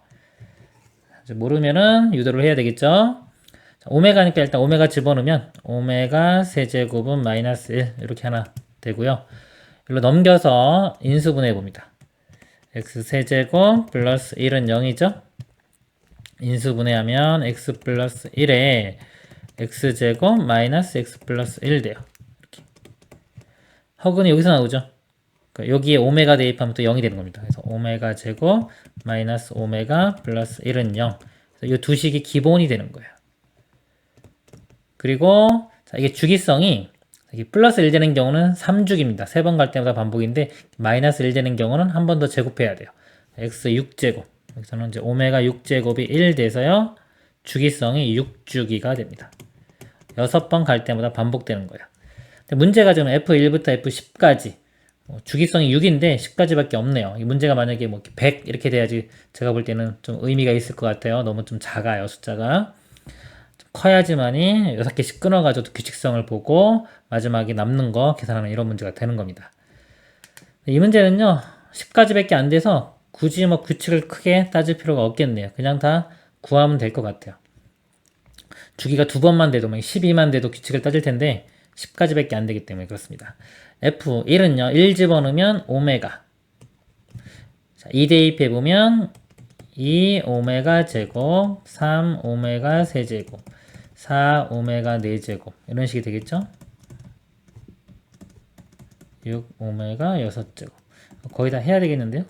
모르면은 유도를 해야 되겠죠. 오메가니까 일단 오메가 집어넣으면 오메가 세제곱은 마이너스 1 이렇게 하나 되고요. 이걸로 넘겨서 인수분해 봅니다. x 세제곱 플러스 1은 0이죠. 인수분해하면 x 플러스 1에 x제곱 마이너스 x 플러스 1 돼요. 이렇게. 허근이 여기서 나오죠. 그러니까 여기에 오메가 대입하면 또 0이 되는 겁니다. 그래서 오메가 제곱 마이너스 오메가 플러스 1은 0. 그래서 이 두 식이 기본이 되는 거예요. 그리고 자, 이게 주기성이 이게 플러스 1 되는 경우는 3주기입니다. 3번 갈 때마다 반복인데 마이너스 1 되는 경우는 한 번 더 제곱해야 돼요. x 6제곱. 여기서는 이제 오메가 6제곱이 1 돼서요. 주기성이 6주기가 됩니다. 6번 갈 때마다 반복되는 거예요. 근데 문제가 지금 F1부터 F10까지 주기성이 6인데 10까지밖에 없네요. 이 문제가 만약에 뭐 100 이렇게 돼야지 제가 볼 때는 좀 의미가 있을 것 같아요. 너무 좀 작아요, 숫자가. 좀 커야지만이 6개씩 끊어가지고 규칙성을 보고 마지막에 남는 거 계산하는 이런 문제가 되는 겁니다. 이 문제는요, 10까지밖에 안 돼서 굳이 뭐 규칙을 크게 따질 필요가 없겠네요. 그냥 다 구하면 될 것 같아요. 주기가 2번만 돼도 12만 돼도 규칙을 따질 텐데 10까지밖에 안 되기 때문에 그렇습니다. F1은요. 1 집어넣으면 오메가. 자, 2 대입해보면 2 오메가 제곱, 3 오메가 세제곱, 4 오메가 4제곱 이런 식이 되겠죠? 6 오메가 6제곱 거의 다 해야 되겠는데요?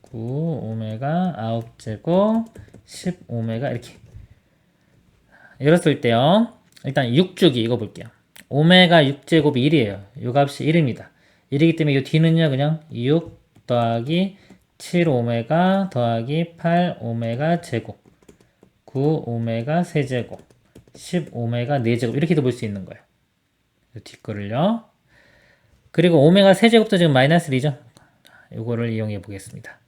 9 오메가 9제곱 10 오메가 이렇게 이랬을 때요. 일단 6주기 이거 볼게요. 오메가 6제곱이 1이에요. 이 값이 1입니다. 1이기 때문에 이 뒤는요. 그냥 6 더하기 7 오메가 더하기 8 오메가 제곱 9 오메가 세제곱 10 오메가 4제곱 이렇게도 볼 수 있는 거예요. 뒷거를요. 그리고 오메가 세제곱도 지금 마이너스 1이죠. 이거를 이용해 보겠습니다.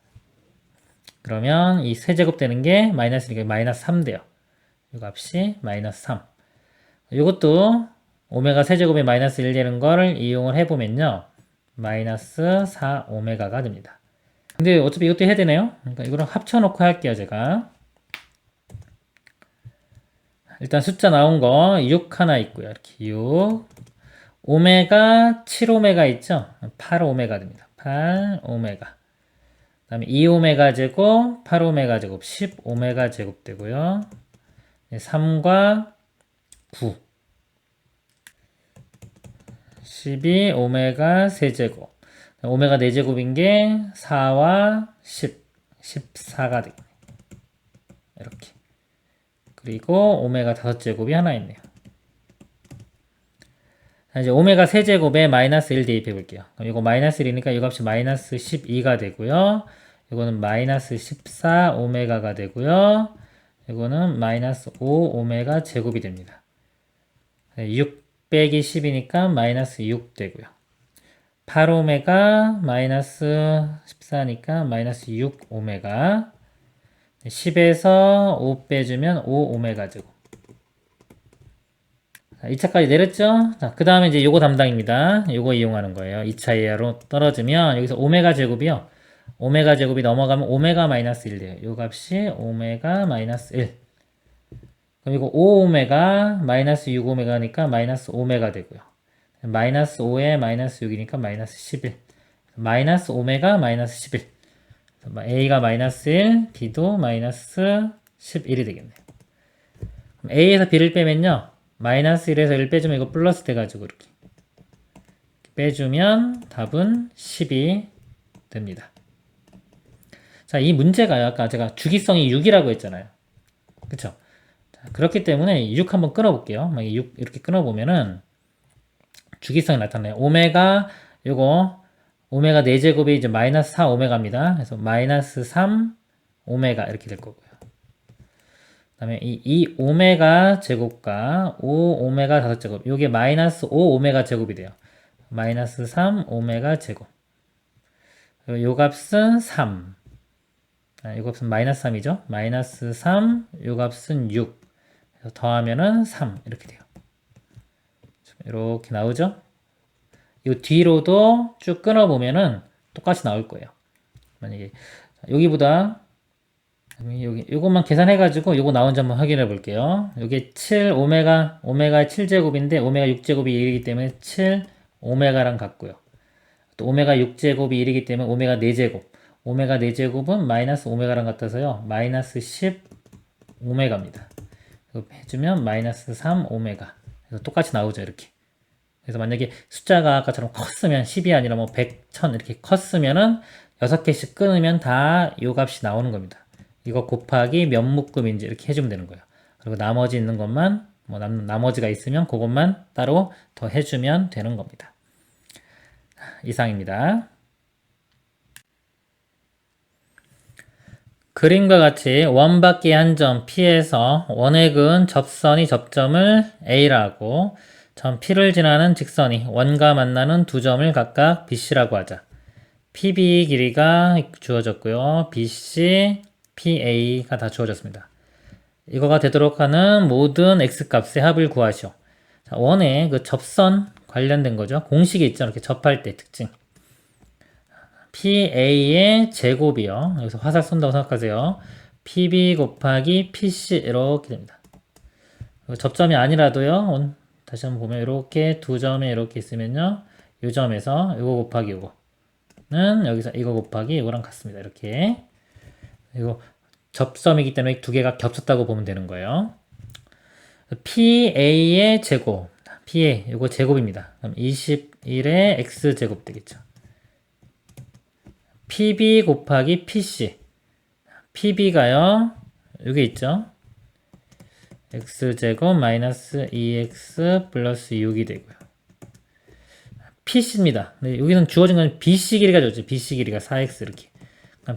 그러면 이 세제곱 되는 게 마이너스 1이니까 마이너스 3 돼요. 이 값이 마이너스 3. 이것도 오메가 세제곱이 마이너스 1 되는 거를 이용을 해보면요. 마이너스 4 오메가가 됩니다. 근데 어차피 이것도 해야 되네요. 그러니까 이거랑 합쳐놓고 할게요, 제가. 일단 숫자 나온 거 6 하나 있고요. 이렇게 6. 오메가 7 오메가 있죠? 8 오메가 됩니다. 8 오메가. 그 다음에 2 오메가 제곱, 8 오메가 제곱, 10 오메가 제곱 되고요. 3과 9 12 오메가 세제곱 오메가 4제곱인 게 4와 10 14가 되겠네요. 이렇게 그리고 오메가 5제곱이 하나 있네요. 자, 이제 오메가 세제곱에 마이너스 1 대입해 볼게요. 그럼 이거 마이너스 1이니까 이 값이 마이너스 12가 되고요. 이거는 마이너스 14 오메가가 되고요. 이거는 마이너스 5 오메가 제곱이 됩니다. 6 빼기 10이니까 마이너스 6 되고요. 8 오메가 마이너스 14니까 마이너스 6 오메가 10에서 5 빼주면 5 오메가 제곱. 자, 2차까지 내렸죠? 자, 그 다음에 이제 요거 담당입니다. 요거 이용하는 거예요. 2차 이하로 떨어지면 여기서 오메가 제곱이요. 오메가 제곱이 넘어가면 오메가 마이너스 1 돼요. 요 값이 오메가 마이너스 1. 그럼 이거 5오메가 마이너스 6오메가니까 마이너스 오메가 되고요. 마이너스 5에 마이너스 6이니까 마이너스 11. 마이너스 오메가 마이너스 11. A가 마이너스 1, B도 마이너스 11이 되겠네요. 그럼 A에서 B를 빼면요. 마이너스 1에서 1 빼주면 이거 플러스 돼가지고 이렇게 빼주면 답은 10이 됩니다. 자, 이 문제가요. 아까 제가 주기성이 6이라고 했잖아요. 그쵸? 자, 그렇기 때문에 6 한번 끊어볼게요. 6 이렇게 끊어보면은 주기성이 나타나요. 오메가, 요거, 오메가 4제곱이 이제 마이너스 4 오메가입니다. 그래서 마이너스 3 오메가 이렇게 될 거고요. 그 다음에 이 오메가 제곱과 5 오메가 5제곱, 요게 마이너스 5 오메가 제곱이 돼요. 마이너스 3 오메가 제곱. 요 값은 3. 요 값은 마이너스 3이죠. 마이너스 3, 요 값은 6. 그래서 더하면은 3 이렇게 돼요. 이렇게 나오죠. 이 뒤로도 쭉 끊어보면은 똑같이 나올 거예요. 만약에 여기보다 여기 요것만 계산해가지고 요거 나온지 한번 확인해 볼게요. 요게 7 오메가 7제곱인데 오메가 6제곱이 1이기 때문에 7 오메가랑 같고요. 또 오메가 6제곱이 1이기 때문에 오메가 4제곱. 오메가 4제곱은 마이너스 오메가랑 같아서요. 마이너스 10 오메가입니다. 해주면 마이너스 3 오메가. 그래서 똑같이 나오죠, 이렇게. 그래서 만약에 숫자가 아까처럼 컸으면 10이 아니라 뭐 100, 1000 이렇게 컸으면은 6개씩 끊으면 다 요 값이 나오는 겁니다. 이거 곱하기 몇 묶음인지 이렇게 해주면 되는 거예요. 그리고 나머지 있는 것만 뭐 나머지가 있으면 그것만 따로 더 해주면 되는 겁니다. 이상입니다. 그림과 같이 원바퀴 한 점 P에서 원액은 접선이 접점을 A라고 점 P를 지나는 직선이 원과 만나는 두 점을 각각 BC라고 하자. PB 길이가 주어졌고요. BC, PA가 다 주어졌습니다. 이거가 되도록 하는 모든 X값의 합을 구하시오. 자, 원의 그 접선 관련된 거죠. 공식이 있죠. 이렇게 접할 때 특징. PA의 제곱이요. 여기서 화살 쏜다고 생각하세요. PB 곱하기 PC 이렇게 됩니다. 접점이 아니라도요. 다시 한번 보면 이렇게 두 점이 이렇게 있으면요. 이 점에서 이거 곱하기 이거는 여기서 이거 곱하기 이거랑 같습니다. 이렇게. 이거 접점이기 때문에 두 개가 겹쳤다고 보면 되는 거예요. PA의 제곱. PA 이거 제곱입니다. 그럼 21의 X제곱 되겠죠. PB 곱하기 PC. PB가요. 여기 있죠. X제곱 마이너스 2X 플러스 6이 되고요. PC입니다. 네, 여기는 주어진 건 BC 길이가 주어져. BC 길이가 4X 이렇게.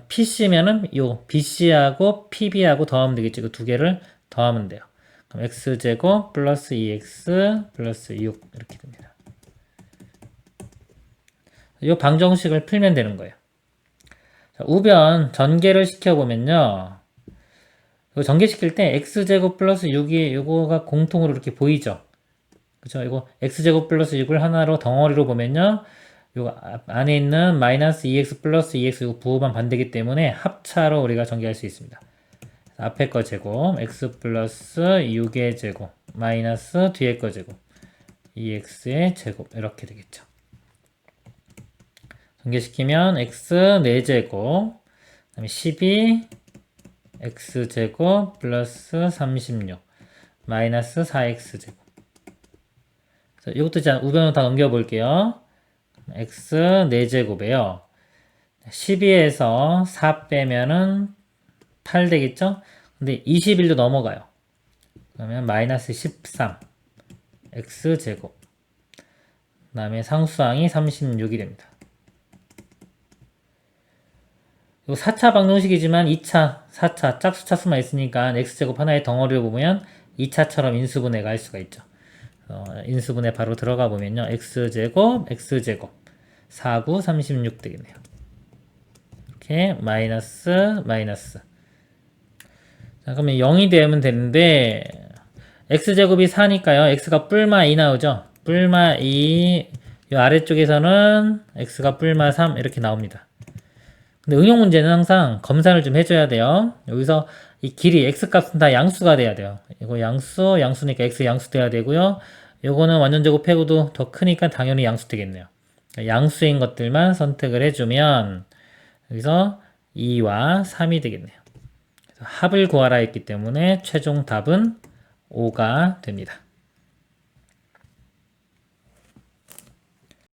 PC면은 요 BC하고 PB하고 더하면 되겠죠. 그 두 개를 더하면 돼요. 그럼 X제곱 플러스 2X 플러스 6 이렇게 됩니다. 요 방정식을 풀면 되는 거예요. 자, 우변 전개를 시켜보면요. 전개시킬 때 x제곱 플러스 6이 요거가 공통으로 이렇게 보이죠. 그쵸? 이거 x제곱 플러스 6을 하나로 덩어리로 보면요. 요 안에 있는 마이너스 2x 플러스 2x 요 부호만 반대기 때문에 합차로 우리가 전개할 수 있습니다. 앞에 거 제곱 x 플러스 6의 제곱 마이너스 뒤에 거 제곱 2x의 제곱 이렇게 되겠죠. 전개시키면 x 4제곱 그 다음에 12 x제곱 플러스 36 마이너스 4x제곱. 이것도 이제 우변으로 다 넘겨볼게요. x 4제곱에요 12에서 4 빼면은 8 되겠죠? 근데 21도 넘어가요. 그러면 마이너스 13 x제곱 그 다음에 상수항이 36이 됩니다. 이거 4차 방정식이지만 2차, 4차, 짝수 차수만 있으니까 x제곱 하나의 덩어리를 보면 2차처럼 인수분해가 할 수가 있죠. 인수분해 바로 들어가 보면요. x제곱, x제곱 4, 9, 36 되겠네요. 이렇게 마이너스, 마이너스. 자, 그러면 0이 되면 되는데 x제곱이 4니까요. x가 뿔마 2 나오죠. 뿔마 2, 이 아래쪽에서는 x가 뿔마 3 이렇게 나옵니다. 근데 응용 문제는 항상 검사를 좀 해줘야 돼요. 여기서 이 길이 x값은 다 양수가 돼야 돼요. 이거 양수니까 x 양수 돼야 되고요. 요거는 완전 제곱 빼고도 더 크니까 당연히 양수 되겠네요. 양수인 것들만 선택을 해주면 여기서 2와 3이 되겠네요. 합을 구하라 했기 때문에 최종 답은 5가 됩니다.